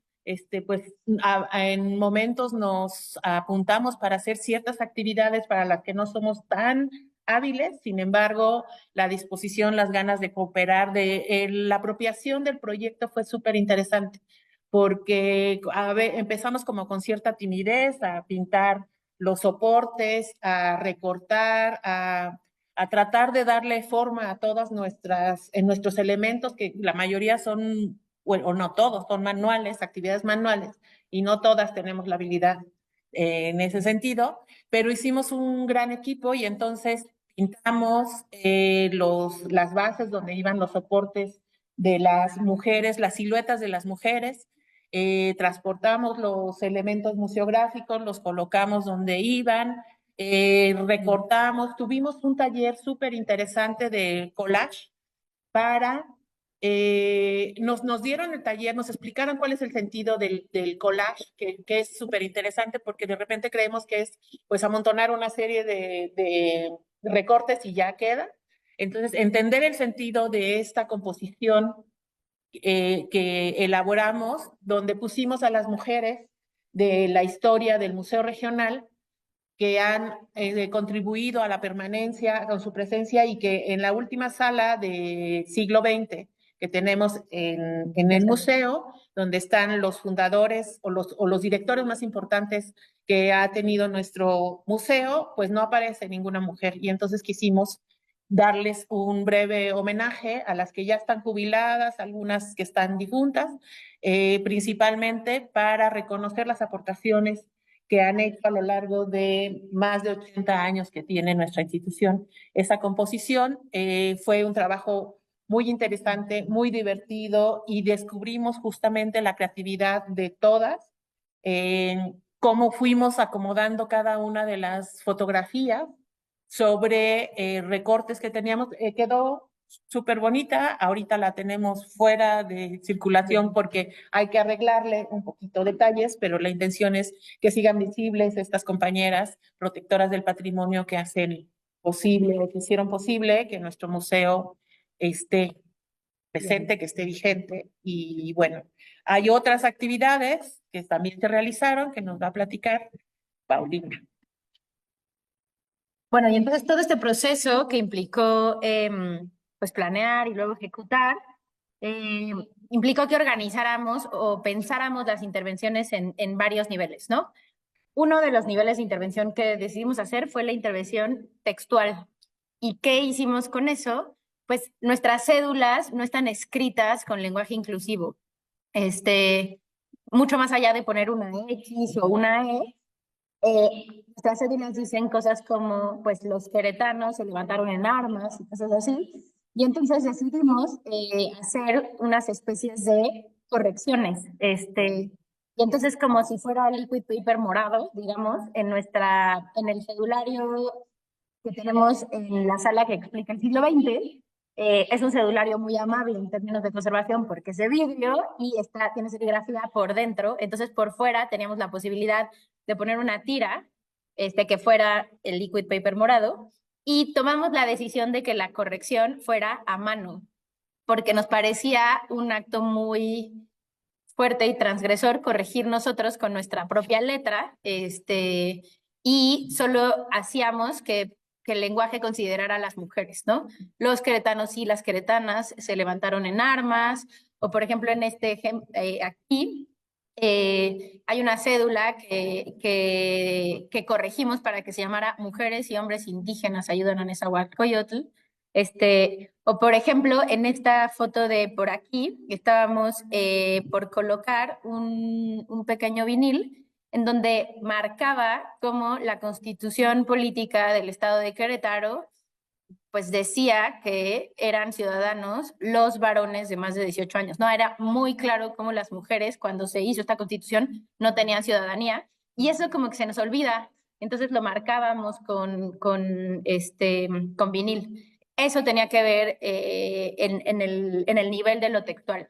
pues en momentos nos apuntamos para hacer ciertas actividades para las que no somos tan hábiles, sin embargo, la disposición, las ganas de cooperar, la apropiación del proyecto fue súper interesante, porque empezamos como con cierta timidez a pintar los soportes, a recortar, a tratar de darle forma a todas nuestros elementos, que la mayoría son, o no todos, son manuales, actividades manuales, y no todas tenemos la habilidad en ese sentido, pero hicimos un gran equipo y entonces pintamos las bases donde iban los soportes de las mujeres, las siluetas de las mujeres, transportamos los elementos museográficos, los colocamos donde iban, recortamos, tuvimos un taller súper interesante de collage para, nos dieron el taller, nos explicaron cuál es el sentido del collage, que es súper interesante porque de repente creemos que es pues amontonar una serie de recortes y ya queda. Entonces, entender el sentido de esta composición que elaboramos, donde pusimos a las mujeres de la historia del Museo Regional que han contribuido a la permanencia con su presencia y que en la última sala de siglo XX que tenemos en el museo, donde están los fundadores o los directores más importantes que ha tenido nuestro museo, pues no aparece ninguna mujer. Y entonces quisimos darles un breve homenaje a las que ya están jubiladas, algunas que están difuntas, principalmente para reconocer las aportaciones que han hecho a lo largo de más de 80 años que tiene nuestra institución. Esa composición fue un trabajo muy interesante, muy divertido y descubrimos justamente la creatividad de todas, cómo fuimos acomodando cada una de las fotografías sobre recortes que teníamos. Quedó súper bonita, ahorita la tenemos fuera de circulación porque hay que arreglarle un poquito detalles, pero la intención es que sigan visibles estas compañeras protectoras del patrimonio que hacen posible, que hicieron posible que nuestro museo esté presente, que esté vigente. Y bueno, hay otras actividades que también se realizaron que nos va a platicar Paulina. Bueno, y entonces todo este proceso que implicó pues planear y luego ejecutar, implicó que organizáramos o pensáramos las intervenciones en varios niveles, ¿no? Uno de los niveles de intervención que decidimos hacer fue la intervención textual. ¿Y qué hicimos con eso? Pues nuestras cédulas no están escritas con lenguaje inclusivo. Mucho más allá de poner una X o una E, nuestras cédulas dicen cosas como, pues los queretanos se levantaron en armas y cosas así. Y entonces decidimos hacer unas especies de correcciones. Y entonces como si fuera liquid paper morado, digamos, en el cedulario que tenemos en la sala que explica el siglo XX, es un cedulario muy amable en términos de conservación porque es de vidrio y tiene serigrafía por dentro. Entonces, por fuera teníamos la posibilidad de poner una tira que fuera el liquid paper morado y tomamos la decisión de que la corrección fuera a mano porque nos parecía un acto muy fuerte y transgresor corregir nosotros con nuestra propia letra, y solo hacíamos que el lenguaje considerara a las mujeres, ¿no? Los queretanos y las queretanas se levantaron en armas, o por ejemplo en aquí hay una cédula que corregimos para que se llamara Mujeres y Hombres Indígenas Ayudan a Nezahualcóyotl. O por ejemplo, en esta foto de por aquí, estábamos por colocar un pequeño vinil en donde marcaba cómo la constitución política del estado de Querétaro pues decía que eran ciudadanos los varones de más de 18 años. No, era muy claro cómo las mujeres, cuando se hizo esta constitución, no tenían ciudadanía. Y eso como que se nos olvida. Entonces lo marcábamos con vinil. Eso tenía que ver en el nivel de lo textual.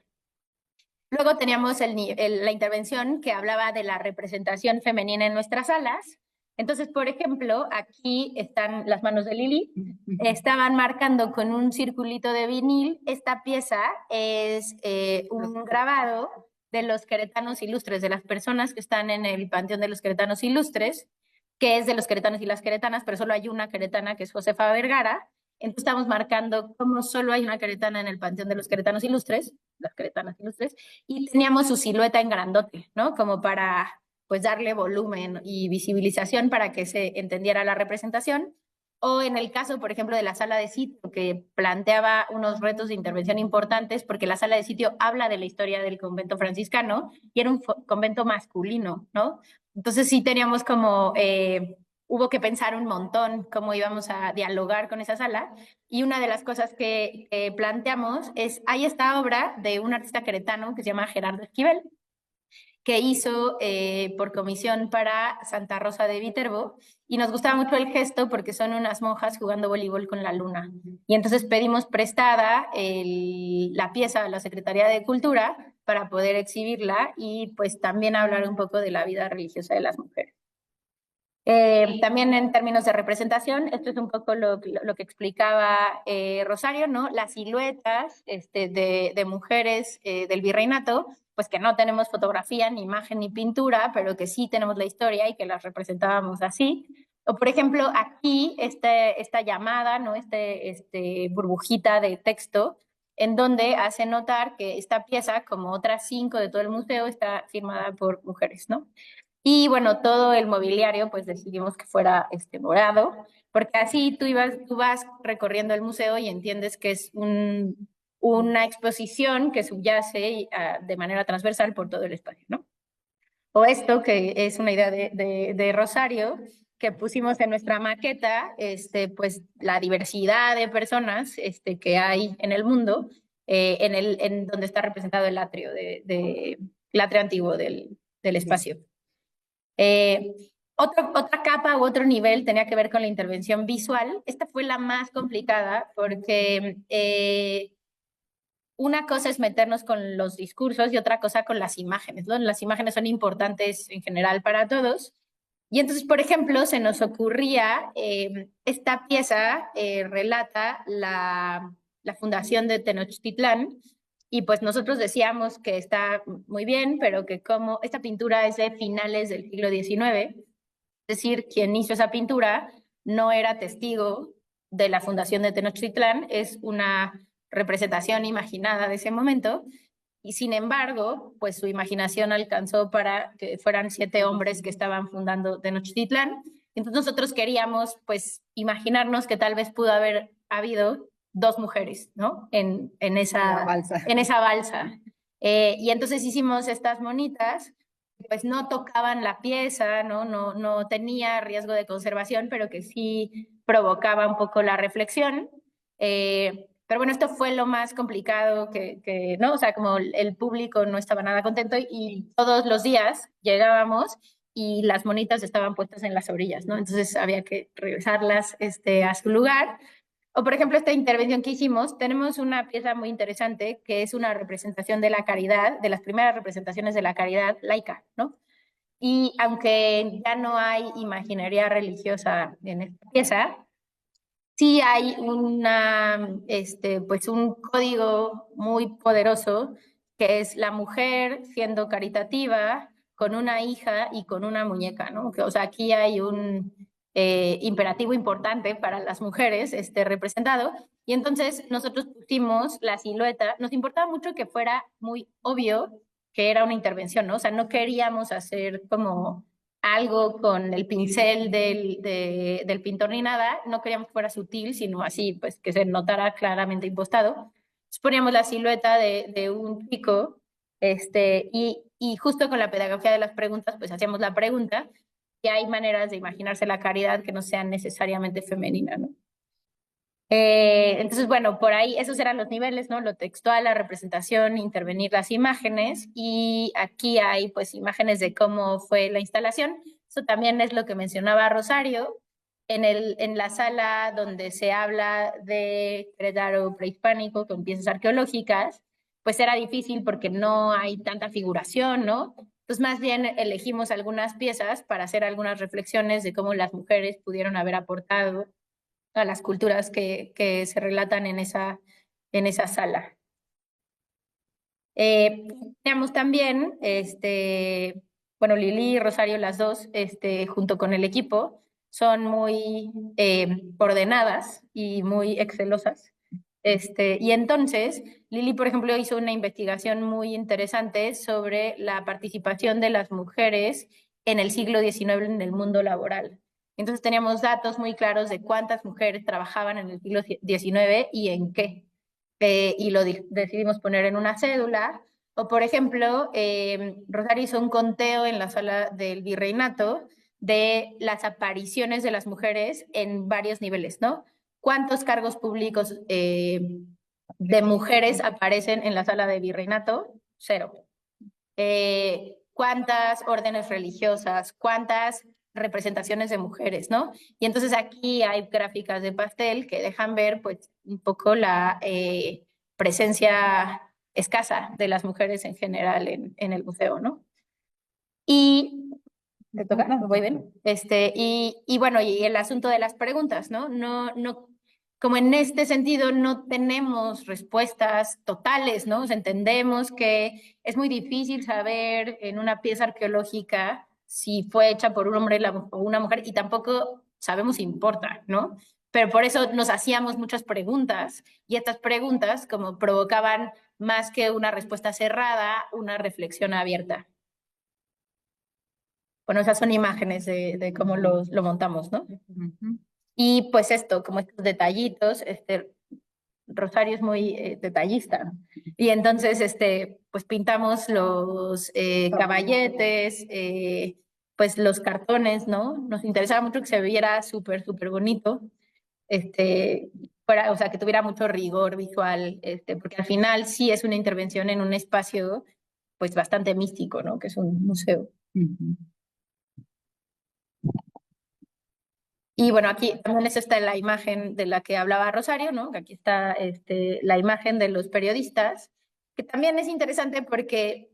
Luego teníamos la intervención que hablaba de la representación femenina en nuestras salas. Entonces, por ejemplo, aquí están las manos de Lili. Estaban marcando con un circulito de vinil. Esta pieza es un grabado de los queretanos ilustres, de las personas que están en el Panteón de los Queretanos Ilustres, que es de los queretanos y las queretanas, pero solo hay una queretana que es Josefa Vergara. Entonces estamos marcando cómo solo hay una queretana en el Panteón de los Queretanos Ilustres, las queretanas ilustres, y teníamos su silueta en grandote, ¿no? Como para pues darle volumen y visibilización para que se entendiera la representación. O en el caso, por ejemplo, de la sala de sitio, que planteaba unos retos de intervención importantes, porque la sala de sitio habla de la historia del convento franciscano y era un convento masculino, ¿no? Entonces sí teníamos como, hubo que pensar un montón cómo íbamos a dialogar con esa sala. Y una de las cosas que planteamos es, hay esta obra de un artista queretano que se llama Gerardo Esquivel, que hizo por comisión para Santa Rosa de Viterbo, y nos gustaba mucho el gesto porque son unas monjas jugando voleibol con la luna. Y entonces pedimos prestada la pieza a la Secretaría de Cultura para poder exhibirla y pues también hablar un poco de la vida religiosa de las mujeres. También en términos de representación, esto es un poco lo que explicaba Rosario, ¿no? Las siluetas de mujeres del virreinato, pues que no tenemos fotografía, ni imagen, ni pintura, pero que sí tenemos la historia y que las representábamos así. O por ejemplo, aquí esta llamada, ¿no? Burbujita de texto, en donde hace notar que esta pieza, como otras 5 de todo el museo, está firmada por mujeres, ¿no? Y bueno, todo el mobiliario, pues decidimos que fuera morado, porque así tú vas recorriendo el museo y entiendes que es una exposición que subyace de manera transversal por todo el espacio, ¿no? O esto, que es una idea de Rosario, que pusimos en nuestra maqueta, pues la diversidad de personas que hay en el mundo, en donde está representado el atrio, el atrio antiguo del espacio. Otra capa u otro nivel tenía que ver con la intervención visual. Esta fue la más complicada porque una cosa es meternos con los discursos y otra cosa con las imágenes, ¿no? Las imágenes son importantes en general para todos. Y entonces, por ejemplo, se nos ocurría, esta pieza relata la fundación de Tenochtitlán, y pues nosotros decíamos que está muy bien, pero que como esta pintura es de finales del siglo XIX, es decir, quien hizo esa pintura no era testigo de la fundación de Tenochtitlán, es una representación imaginada de ese momento, y sin embargo, pues su imaginación alcanzó para que fueran 7 hombres que estaban fundando Tenochtitlán. Entonces nosotros queríamos pues imaginarnos que tal vez pudo haber habido 2 mujeres, ¿no? En esa balsa. Y entonces hicimos estas monitas, pues no tocaban la pieza, no tenía riesgo de conservación, pero que sí provocaba un poco la reflexión. Pero bueno, esto fue lo más complicado ¿no? O sea, como el público no estaba nada contento y todos los días llegábamos y las monitas estaban puestas en las orillas, ¿no? Entonces había que regresarlas a su lugar. O por ejemplo, esta intervención que hicimos, tenemos una pieza muy interesante que es una representación de la caridad, de las primeras representaciones de la caridad laica, ¿no? Y aunque ya no hay imaginería religiosa en esta pieza, sí hay pues un código muy poderoso que es la mujer siendo caritativa con una hija y con una muñeca, ¿no? O sea, aquí hay un imperativo importante para las mujeres representado, y entonces nosotros pusimos la silueta. Nos importaba mucho que fuera muy obvio que era una intervención, ¿no? O sea, no queríamos hacer como algo con el pincel del pintor ni nada, no queríamos que fuera sutil, sino así, pues que se notara claramente impostado. Entonces poníamos la silueta de un chico, y justo con la pedagogía de las preguntas, pues hacíamos la pregunta, y hay maneras de imaginarse la caridad que no sean necesariamente femenina, ¿no? Entonces, bueno, por ahí esos eran los niveles, ¿no? Lo textual, la representación, intervenir las imágenes, y aquí hay pues imágenes de cómo fue la instalación. Eso también es lo que mencionaba Rosario. En la sala donde se habla de Querétaro prehispánico con piezas arqueológicas, pues era difícil porque no hay tanta figuración, ¿no? Entonces, más bien elegimos algunas piezas para hacer algunas reflexiones de cómo las mujeres pudieron haber aportado a las culturas que se relatan en esa sala. Teníamos también, bueno, Lili y Rosario, las dos, junto con el equipo, son muy ordenadas y muy excelosas. Y entonces, Lili, por ejemplo, hizo una investigación muy interesante sobre la participación de las mujeres en el siglo XIX en el mundo laboral. Entonces teníamos datos muy claros de cuántas mujeres trabajaban en el siglo XIX y en qué. Y lo decidimos poner en una cédula. O por ejemplo, Rosario hizo un conteo en la sala del virreinato de las apariciones de las mujeres en varios niveles, ¿no? ¿Cuántos cargos públicos de mujeres aparecen en la sala de virreinato? 0. cuántas órdenes religiosas, cuántas representaciones de mujeres, ¿no? Y entonces aquí hay gráficas de pastel que dejan ver pues un poco la presencia escasa de las mujeres en general en el museo, ¿no? Y ¿te toca? No, voy bien. Y bueno, y el asunto de las preguntas, ¿no? No, como en este sentido no tenemos respuestas totales, ¿no? O sea, entendemos que es muy difícil saber en una pieza arqueológica si fue hecha por un hombre o una mujer y tampoco sabemos si importa, ¿no? Pero por eso nos hacíamos muchas preguntas y estas preguntas como provocaban más que una respuesta cerrada, una reflexión abierta. Bueno, esas son imágenes de cómo lo montamos, ¿no? Y pues esto, como estos detallitos, Rosario es muy detallista. Y entonces, pues pintamos los caballetes, pues los cartones, ¿no? Nos interesaba mucho que se viera súper, súper bonito, o sea, que tuviera mucho rigor visual, porque al final sí es una intervención en un espacio, pues bastante místico, ¿no? Que es un museo. Y bueno, aquí también es esta la imagen de la que hablaba Rosario, ¿no? Que aquí está la imagen de los periodistas, que también es interesante porque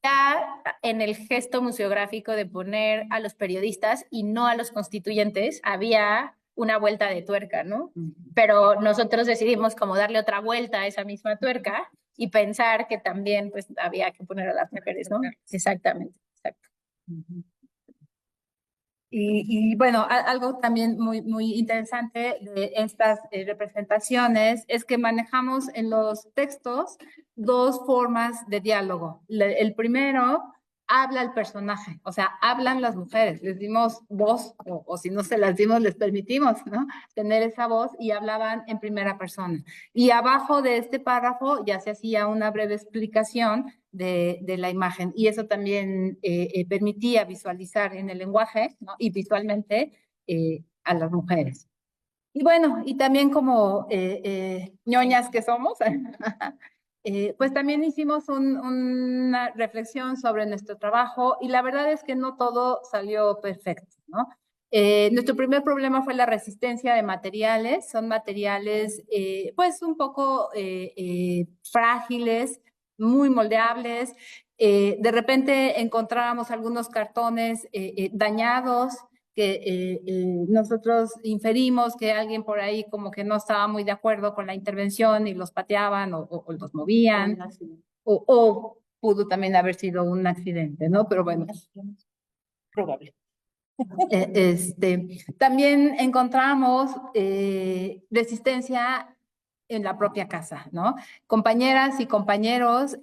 ya en el gesto museográfico de poner a los periodistas y no a los constituyentes, había una vuelta de tuerca, ¿no? Pero nosotros decidimos como darle otra vuelta a esa misma tuerca y pensar que también pues había que poner a las mujeres, ¿no? Exactamente, exacto. Y bueno, algo también muy interesante de estas representaciones es que manejamos en los textos dos formas de diálogo. El primero habla el personaje, o sea, hablan las mujeres, les dimos voz, o si no se las dimos, les permitimos, ¿no? Tener esa voz y hablaban en primera persona. Y abajo de este párrafo ya se hacía una breve explicación de la imagen y eso también permitía visualizar en el lenguaje, ¿no? Y visualmente a las mujeres. Y bueno, y también como ñoñas que somos, pues también hicimos una reflexión sobre nuestro trabajo y la verdad es que no todo salió perfecto, ¿no? Nuestro primer problema fue la resistencia de materiales, son materiales pues un poco frágiles, muy moldeables. De repente encontrábamos algunos cartones dañados que nosotros inferimos que alguien por ahí como que no estaba muy de acuerdo con la intervención y los pateaban o los movían, o pudo también haber sido un accidente, ¿no? Pero bueno. Probable. También encontramos resistencia en la propia casa, ¿no? Compañeras y compañeros,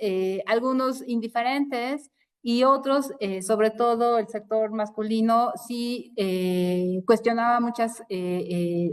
algunos indiferentes y otros, sobre todo el sector masculino, sí cuestionaba muchas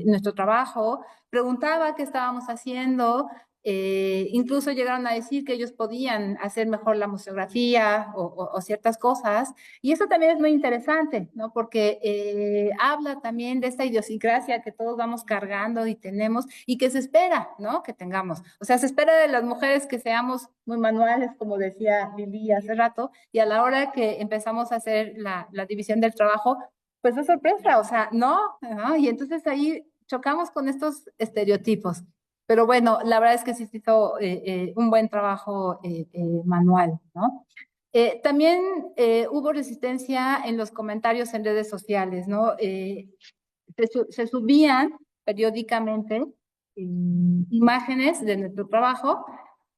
nuestro trabajo, preguntaba qué estábamos haciendo, incluso llegaron a decir que ellos podían hacer mejor la museografía o ciertas cosas. Y eso también es muy interesante, ¿no? Porque habla también de esta idiosincrasia que todos vamos cargando y tenemos y que se espera, ¿no? Que tengamos. O sea, se espera de las mujeres que seamos muy manuales, como decía Lili hace rato, y a la hora que empezamos a hacer la división del trabajo, pues es sorpresa, o sea, no, ¿no? Y entonces ahí chocamos con estos estereotipos. Pero bueno, la verdad es que sí se hizo un buen trabajo manual, ¿no? También hubo resistencia en los comentarios en redes sociales, ¿no? Se subían periódicamente imágenes de nuestro trabajo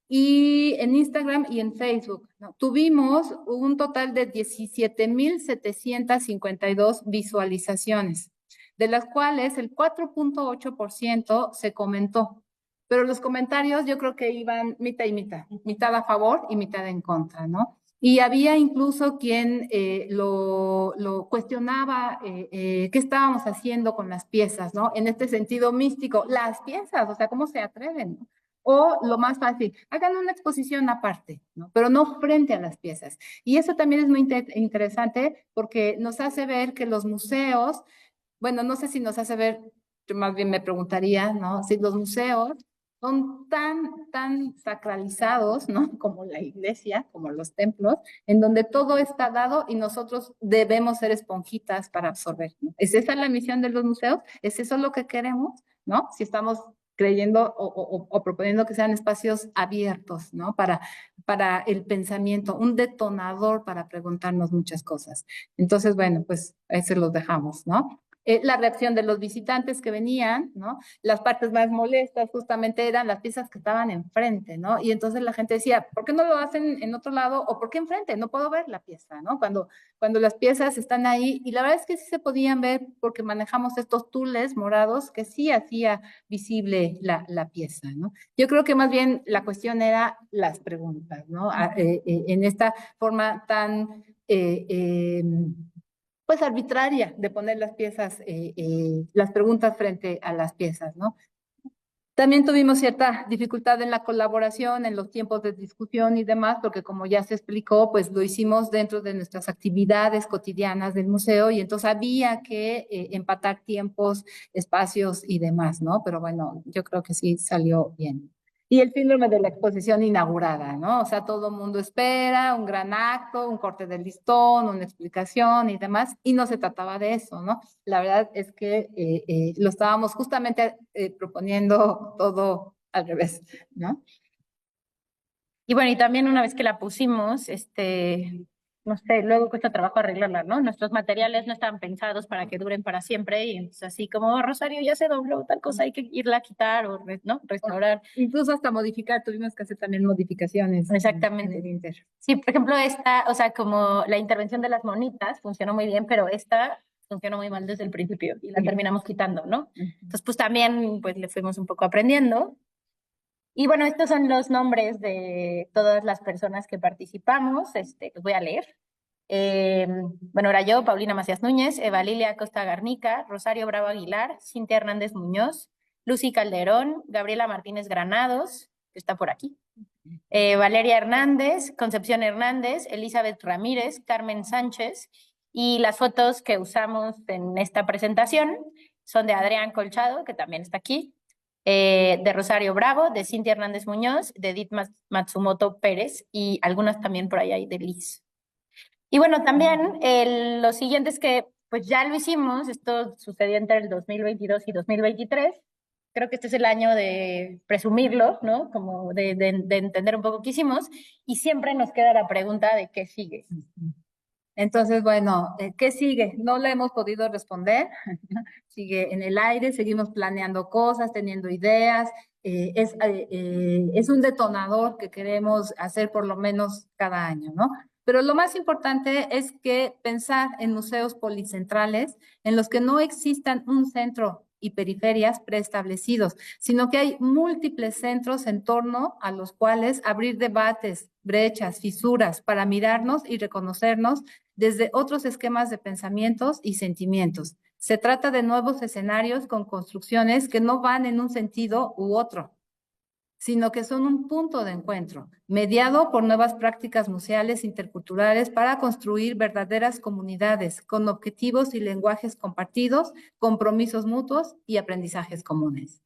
y en Instagram y en Facebook, ¿no? Tuvimos un total de 17,752 visualizaciones, de las cuales el 4,8% se comentó. Pero los comentarios yo creo que iban mitad y mitad a favor y mitad en contra, ¿no? Y había incluso quien lo cuestionaba qué estábamos haciendo con las piezas, ¿no? En este sentido místico, las piezas, o sea, ¿cómo se atreven? ¿No? O lo más fácil, hagan una exposición aparte, ¿no? Pero no frente a las piezas. Y eso también es muy interesante porque nos hace ver que los museos, bueno, no sé si nos hace ver, yo más bien me preguntaría, ¿no? Si los museos son tan sacralizados, ¿no? Como la iglesia, como los templos, en donde todo está dado y nosotros debemos ser esponjitas para absorber, ¿no? ¿Es esa la misión de los museos? ¿Es eso lo que queremos, ¿no? Si estamos creyendo o proponiendo que sean espacios abiertos, ¿no? Para el pensamiento, un detonador para preguntarnos muchas cosas. Entonces, bueno, pues ahí se los dejamos, ¿no? La reacción de los visitantes que venían, ¿no? Las partes más molestas justamente eran las piezas que estaban enfrente, ¿no? Y entonces la gente decía, ¿por qué no lo hacen en otro lado? ¿O por qué enfrente? No puedo ver la pieza, ¿no? Cuando las piezas están ahí, y la verdad es que sí se podían ver porque manejamos estos tules morados que sí hacía visible la pieza, ¿no? Yo creo que más bien la cuestión era las preguntas, ¿no? En esta forma tan pues arbitraria de poner las piezas, las preguntas frente a las piezas, ¿no? También tuvimos cierta dificultad en la colaboración, en los tiempos de discusión y demás, porque como ya se explicó, pues lo hicimos dentro de nuestras actividades cotidianas del museo y entonces había que empatar tiempos, espacios y demás, ¿no? Pero bueno, yo creo que sí salió bien. Y el síndrome de la exposición inaugurada, ¿no? O sea, todo el mundo espera un gran acto, un corte del listón, una explicación y demás, y no se trataba de eso, ¿no? La verdad es que lo estábamos justamente proponiendo todo al revés, ¿no? Y bueno, y también una vez que la pusimos, no sé, luego cuesta trabajo arreglarla, ¿no? Nuestros materiales no estaban pensados para que duren para siempre y entonces así como, "Oh, Rosario, ya se dobló tal cosa, hay que irla a quitar o, ¿no? Restaurar". Incluso hasta modificar, tuvimos que hacer también modificaciones. Exactamente. En el Inter. Sí, por ejemplo, esta, o sea, como la intervención de las monitas funcionó muy bien, pero esta funcionó muy mal desde el principio y la terminamos quitando, ¿no? Entonces, pues también, pues le fuimos un poco aprendiendo. Y bueno, estos son los nombres de todas las personas que participamos. Los voy a leer. Bueno, era yo, Paulina Macías Núñez, Eva Lilia Costa Garnica, Rosario Bravo Aguilar, Cintia Hernández Muñoz, Lucy Calderón, Gabriela Martínez Granados, que está por aquí, Valeria Hernández, Concepción Hernández, Elizabeth Ramírez, Carmen Sánchez, y las fotos que usamos en esta presentación son de Adrián Colchado, que también está aquí, de Rosario Bravo, de Cintia Hernández Muñoz, de Edith Matsumoto Pérez y algunas también por ahí hay de Liz. Y bueno, también lo siguiente es que pues ya lo hicimos, esto sucedió entre el 2022 y 2023. Creo que este es el año de presumirlo, ¿no? Como de entender un poco qué hicimos y siempre nos queda la pregunta de qué sigue. Entonces, bueno, ¿qué sigue? No le hemos podido responder. Sigue en el aire, seguimos planeando cosas, teniendo ideas. Es un detonador que queremos hacer por lo menos cada año, ¿no? Pero lo más importante es que pensar en museos policentrales en los que no existan un centro y periferias preestablecidos, sino que hay múltiples centros en torno a los cuales abrir debates, brechas, fisuras para mirarnos y reconocernos desde otros esquemas de pensamientos y sentimientos. Se trata de nuevos escenarios con construcciones que no van en un sentido u otro, sino que son un punto de encuentro, mediado por nuevas prácticas museales interculturales para construir verdaderas comunidades con objetivos y lenguajes compartidos, compromisos mutuos y aprendizajes comunes.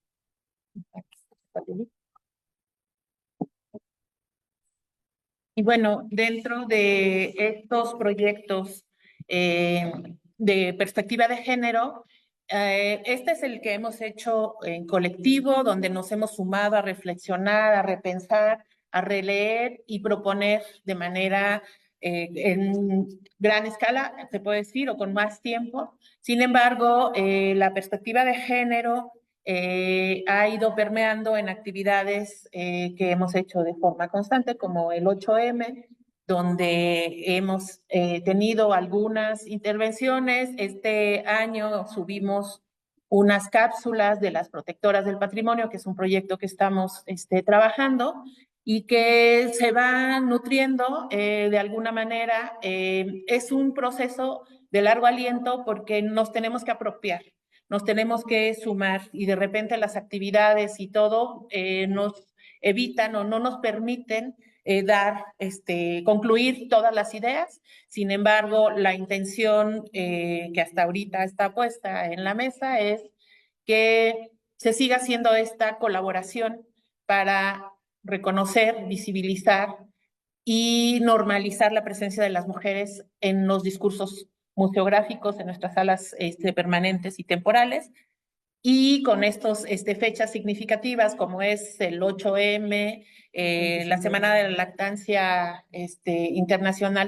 Y bueno, dentro de estos proyectos de perspectiva de género, este es el que hemos hecho en colectivo, donde nos hemos sumado a reflexionar, a repensar, a releer y proponer de manera en gran escala, se puede decir, o con más tiempo. Sin embargo, la perspectiva de género ha ido permeando en actividades que hemos hecho de forma constante, como el 8M, donde hemos tenido algunas intervenciones. Este año subimos unas cápsulas de las protectoras del patrimonio, que es un proyecto que estamos trabajando y que se va nutriendo de alguna manera. Es un proceso de largo aliento porque nos tenemos que apropiar, nos tenemos que sumar y de repente las actividades y todo nos evitan o no nos permiten concluir todas las ideas. Sin embargo, la intención que hasta ahorita está puesta en la mesa es que se siga haciendo esta colaboración para reconocer, visibilizar y normalizar la presencia de las mujeres en los discursos museográficos, en nuestras salas permanentes y temporales, y con estos fechas significativas como es el 8M, la Semana de la Lactancia Internacional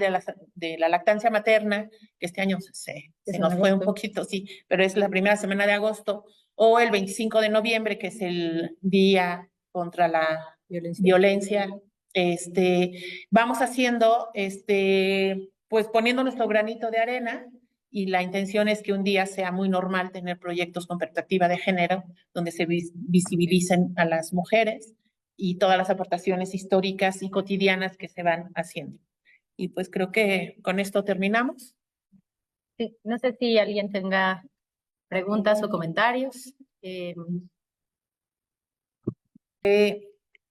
de la Lactancia Materna, que este año se nos fue un poquito, sí, pero es la primera semana de agosto, o el 25 de noviembre, que es el Día contra la Violencia. Vamos haciendo, pues poniendo nuestro granito de arena, y la intención es que un día sea muy normal tener proyectos con perspectiva de género, donde se visibilicen a las mujeres y todas las aportaciones históricas y cotidianas que se van haciendo. Y pues creo que con esto terminamos. Sí, no sé si alguien tenga preguntas o comentarios.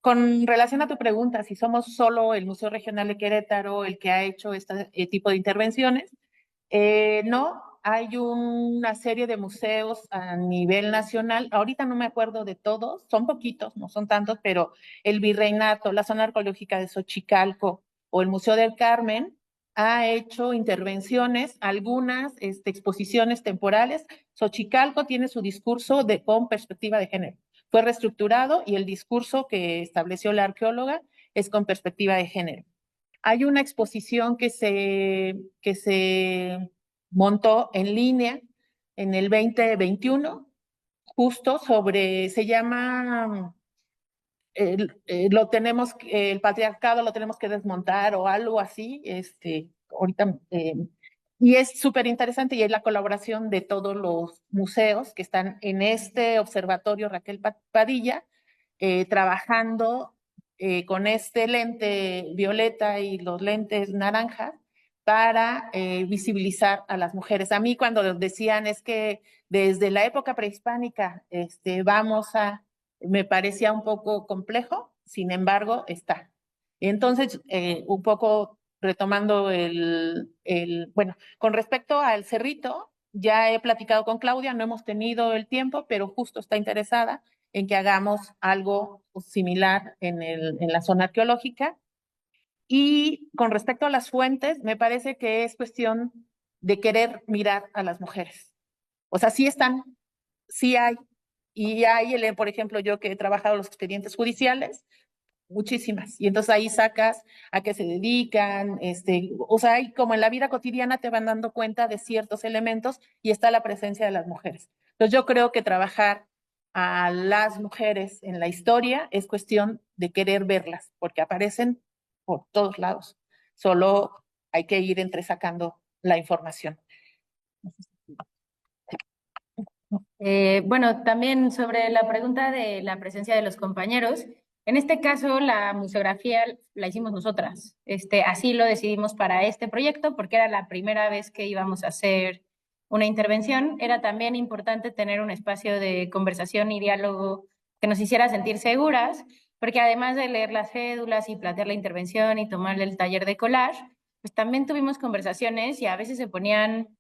Con relación a tu pregunta, si somos solo el Museo Regional de Querétaro el que ha hecho este tipo de intervenciones, no, hay una serie de museos a nivel nacional. Ahorita no me acuerdo de todos, son poquitos, no son tantos, pero el Virreinato, la Zona Arqueológica de Xochicalco o el Museo del Carmen ha hecho intervenciones, algunas exposiciones temporales. Xochicalco tiene su discurso con perspectiva de género. Fue reestructurado y el discurso que estableció la arqueóloga es con perspectiva de género. Hay una exposición que se montó en línea en el 2021, justo se llama, el patriarcado lo tenemos que desmontar o algo así, ahorita, y es súper interesante y es la colaboración de todos los museos que están en este observatorio Raquel Padilla, trabajando con este lente violeta y los lentes naranjas para visibilizar a las mujeres. A mí cuando decían es que desde la época prehispánica me parecía un poco complejo, sin embargo está. Entonces, un poco retomando bueno, con respecto al Cerrito, ya he platicado con Claudia, no hemos tenido el tiempo, pero justo está interesada en que hagamos algo similar en la zona arqueológica. Y con respecto a las fuentes, me parece que es cuestión de querer mirar a las mujeres. O sea, sí están, sí hay, y hay, por ejemplo, yo que he trabajado los expedientes judiciales, muchísimas. Y entonces ahí sacas a qué se dedican, o sea, como en la vida cotidiana te van dando cuenta de ciertos elementos y está la presencia de las mujeres. Entonces yo creo que trabajar a las mujeres en la historia es cuestión de querer verlas, porque aparecen por todos lados. Solo hay que ir entresacando la información. Bueno, también sobre la pregunta de la presencia de los compañeros, en este caso la museografía la hicimos nosotras. Así lo decidimos para este proyecto porque era la primera vez que íbamos a hacer una intervención. Era también importante tener un espacio de conversación y diálogo que nos hiciera sentir seguras, porque además de leer las cédulas y plantear la intervención y tomarle el taller de collage, pues también tuvimos conversaciones y a veces se ponían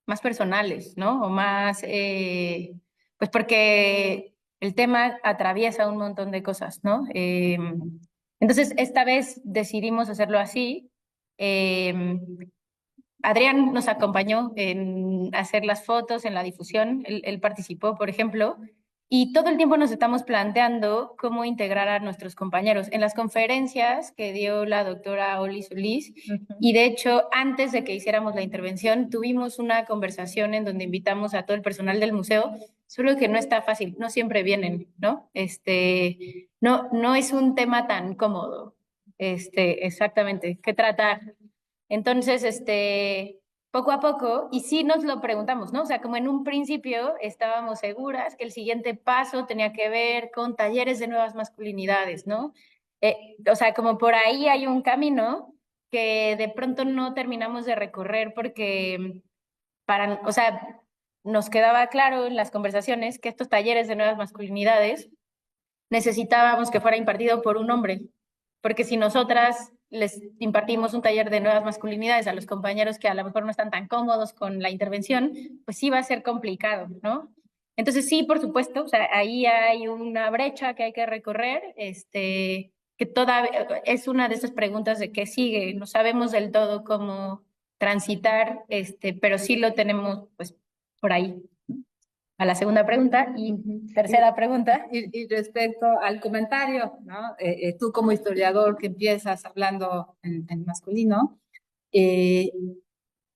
más personales, ¿no? O más, pues porque el tema atraviesa un montón de cosas, ¿no? Entonces, esta vez decidimos hacerlo así. Adrián nos acompañó en hacer las fotos, en la difusión, él participó, por ejemplo, y todo el tiempo nos estamos planteando cómo integrar a nuestros compañeros en las conferencias que dio la doctora Oli Solís. Y de hecho, antes de que hiciéramos la intervención, tuvimos una conversación en donde invitamos a todo el personal del museo, solo que no está fácil, no siempre vienen, ¿no? No es un tema tan cómodo, exactamente, que tratar. Entonces, poco a poco, y sí nos lo preguntamos, ¿no? O sea, como en un principio estábamos seguras que el siguiente paso tenía que ver con talleres de nuevas masculinidades, ¿no? O sea, como por ahí hay un camino que de pronto no terminamos de recorrer porque o sea, nos quedaba claro en las conversaciones que estos talleres de nuevas masculinidades necesitábamos que fuera impartido por un hombre, porque si nosotras les impartimos un taller de nuevas masculinidades a los compañeros que a lo mejor no están tan cómodos con la intervención, pues sí va a ser complicado, ¿no? Entonces sí, por supuesto, o sea, ahí hay una brecha que hay que recorrer, que todavía es una de esas preguntas de qué sigue. No sabemos del todo cómo transitar, pero sí lo tenemos, pues, por ahí. A la segunda pregunta y tercera pregunta. Y respecto al comentario, ¿no? Tú como historiador que empiezas hablando en masculino, eh,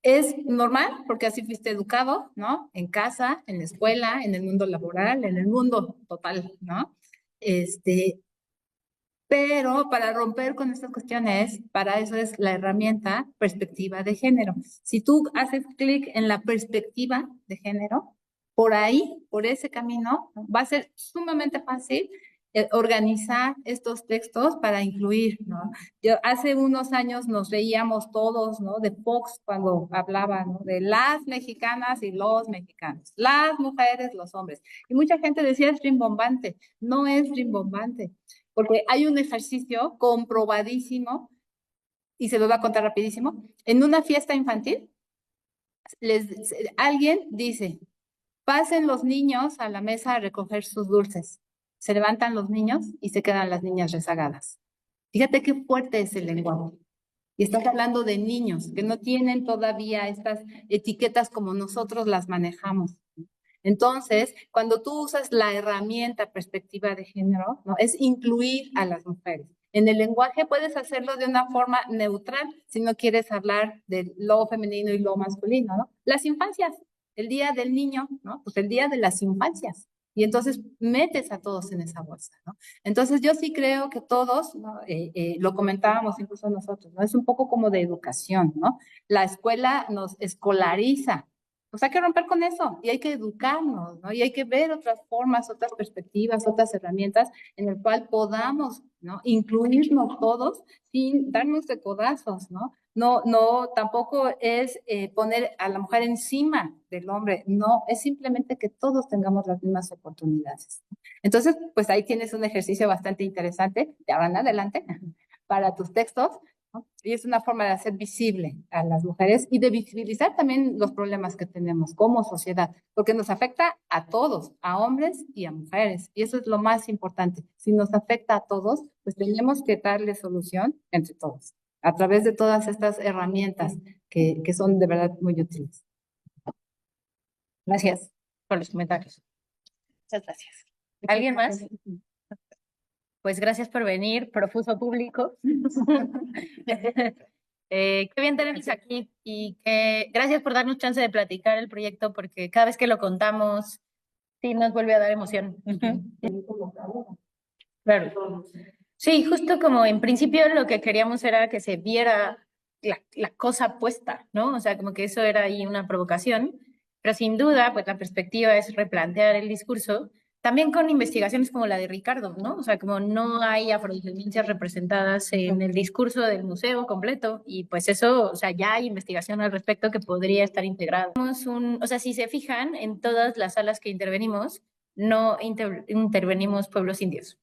es normal porque así fuiste educado, ¿no? En casa, en la escuela, en el mundo laboral, en el mundo total, ¿no? Este, pero para romper con estas cuestiones, para eso es la herramienta perspectiva de género. Si tú haces clic en la perspectiva de género, por ahí, por ese camino, va a ser sumamente fácil organizar estos textos para incluir, ¿no? Yo, hace unos años nos reíamos todos, ¿no? De Fox cuando hablaba, ¿no? De las mexicanas y los mexicanos, las mujeres, los hombres. Y mucha gente decía es rimbombante. No es rimbombante, porque hay un ejercicio comprobadísimo, y se lo voy a contar rapidísimo. En una fiesta infantil, alguien dice, pasen los niños a la mesa a recoger sus dulces. Se levantan los niños y se quedan las niñas rezagadas. Fíjate qué fuerte es el lenguaje. Y estás hablando de niños que no tienen todavía estas etiquetas como nosotros las manejamos. Entonces, cuando tú usas la herramienta perspectiva de género, ¿no? Es incluir a las mujeres. En el lenguaje puedes hacerlo de una forma neutral si no quieres hablar de lo femenino y lo masculino, ¿no? Las infancias, el día del niño, ¿no? Pues el día de las infancias. Y entonces metes a todos en esa bolsa, ¿no? Entonces yo sí creo que todos, ¿no? Lo comentábamos incluso nosotros, ¿no? Es un poco como de educación, ¿no? La escuela nos escolariza, pues hay que romper con eso y hay que educarnos, ¿no? Y hay que ver otras formas, otras perspectivas, otras herramientas en el cual podamos, ¿no? Incluirnos todos sin darnos de codazos, ¿no? No, no, tampoco es poner a la mujer encima del hombre, no, es simplemente que todos tengamos las mismas oportunidades. Entonces, pues ahí tienes un ejercicio bastante interesante, de ahora en adelante, para tus textos, ¿no? Y es una forma de hacer visible a las mujeres y de visibilizar también los problemas que tenemos como sociedad, porque nos afecta a todos, a hombres y a mujeres, y eso es lo más importante. Si nos afecta a todos, pues tenemos que darle solución entre todos, a través de todas estas herramientas que son de verdad muy útiles. Gracias por los comentarios. Muchas gracias. ¿Alguien más? Pues gracias por venir, profuso público. Qué bien tenerlos aquí y gracias por darnos chance de platicar el proyecto porque cada vez que lo contamos, sí nos vuelve a dar emoción. Claro. Sí, justo como en principio lo que queríamos era que se viera la cosa puesta, ¿no? O sea, como que eso era ahí una provocación, pero sin duda, pues la perspectiva es replantear el discurso, también con investigaciones como la de Ricardo, ¿no? O sea, como no hay afrodescendencias representadas en el discurso del museo completo, y pues eso, o sea, ya hay investigación al respecto que podría estar integrada. O sea, si se fijan, en todas las salas que intervenimos, no intervenimos pueblos indios.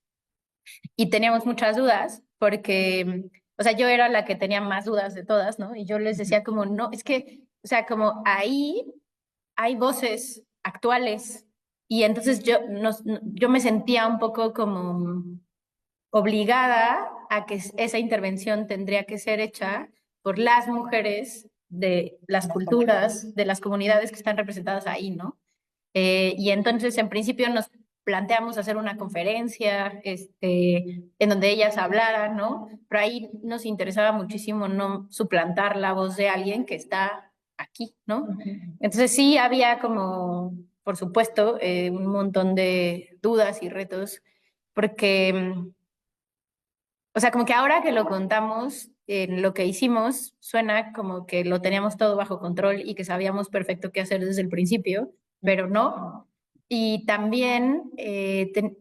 Y teníamos muchas dudas porque, o sea, yo era la que tenía más dudas de todas, ¿no? Y yo les decía como, no, es que, o sea, como ahí hay voces actuales y entonces yo me sentía un poco como obligada a que esa intervención tendría que ser hecha por las mujeres de las culturas, de las comunidades que están representadas ahí, ¿no? Y entonces, en principio, nos planteamos hacer una conferencia en donde ellas hablaran, ¿no? Pero ahí nos interesaba muchísimo no suplantar la voz de alguien que está aquí, ¿no? Entonces sí había como, por supuesto, un montón de dudas y retos, porque, o sea, como que ahora que lo contamos, lo que hicimos suena como que lo teníamos todo bajo control y que sabíamos perfecto qué hacer desde el principio, pero no. Y también,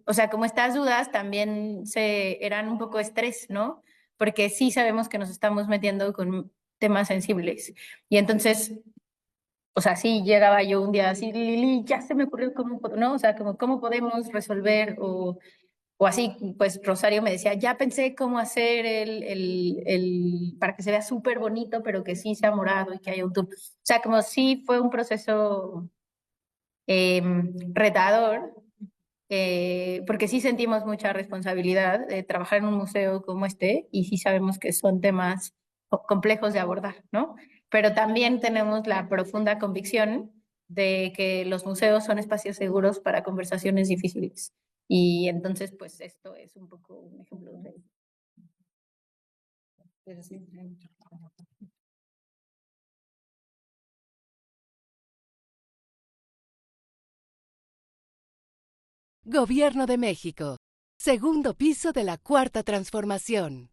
o sea, como estas dudas también eran un poco estrés, ¿no? Porque sí sabemos que nos estamos metiendo con temas sensibles. Y entonces, o sea, sí llegaba yo un día así, Lili, ya se me ocurrió cómo, ¿no? O sea, como cómo podemos resolver o así, pues Rosario me decía, ya pensé cómo hacer para que se vea súper bonito, pero que sí sea morado y que haya un tour. O sea, como sí fue un proceso retador, porque sí sentimos mucha responsabilidad de trabajar en un museo como este y sí sabemos que son temas complejos de abordar, ¿no? Pero también tenemos la profunda convicción de que los museos son espacios seguros para conversaciones difíciles. Y entonces, pues esto es un poco un ejemplo de eso. Gobierno de México. Segundo piso de la Cuarta Transformación.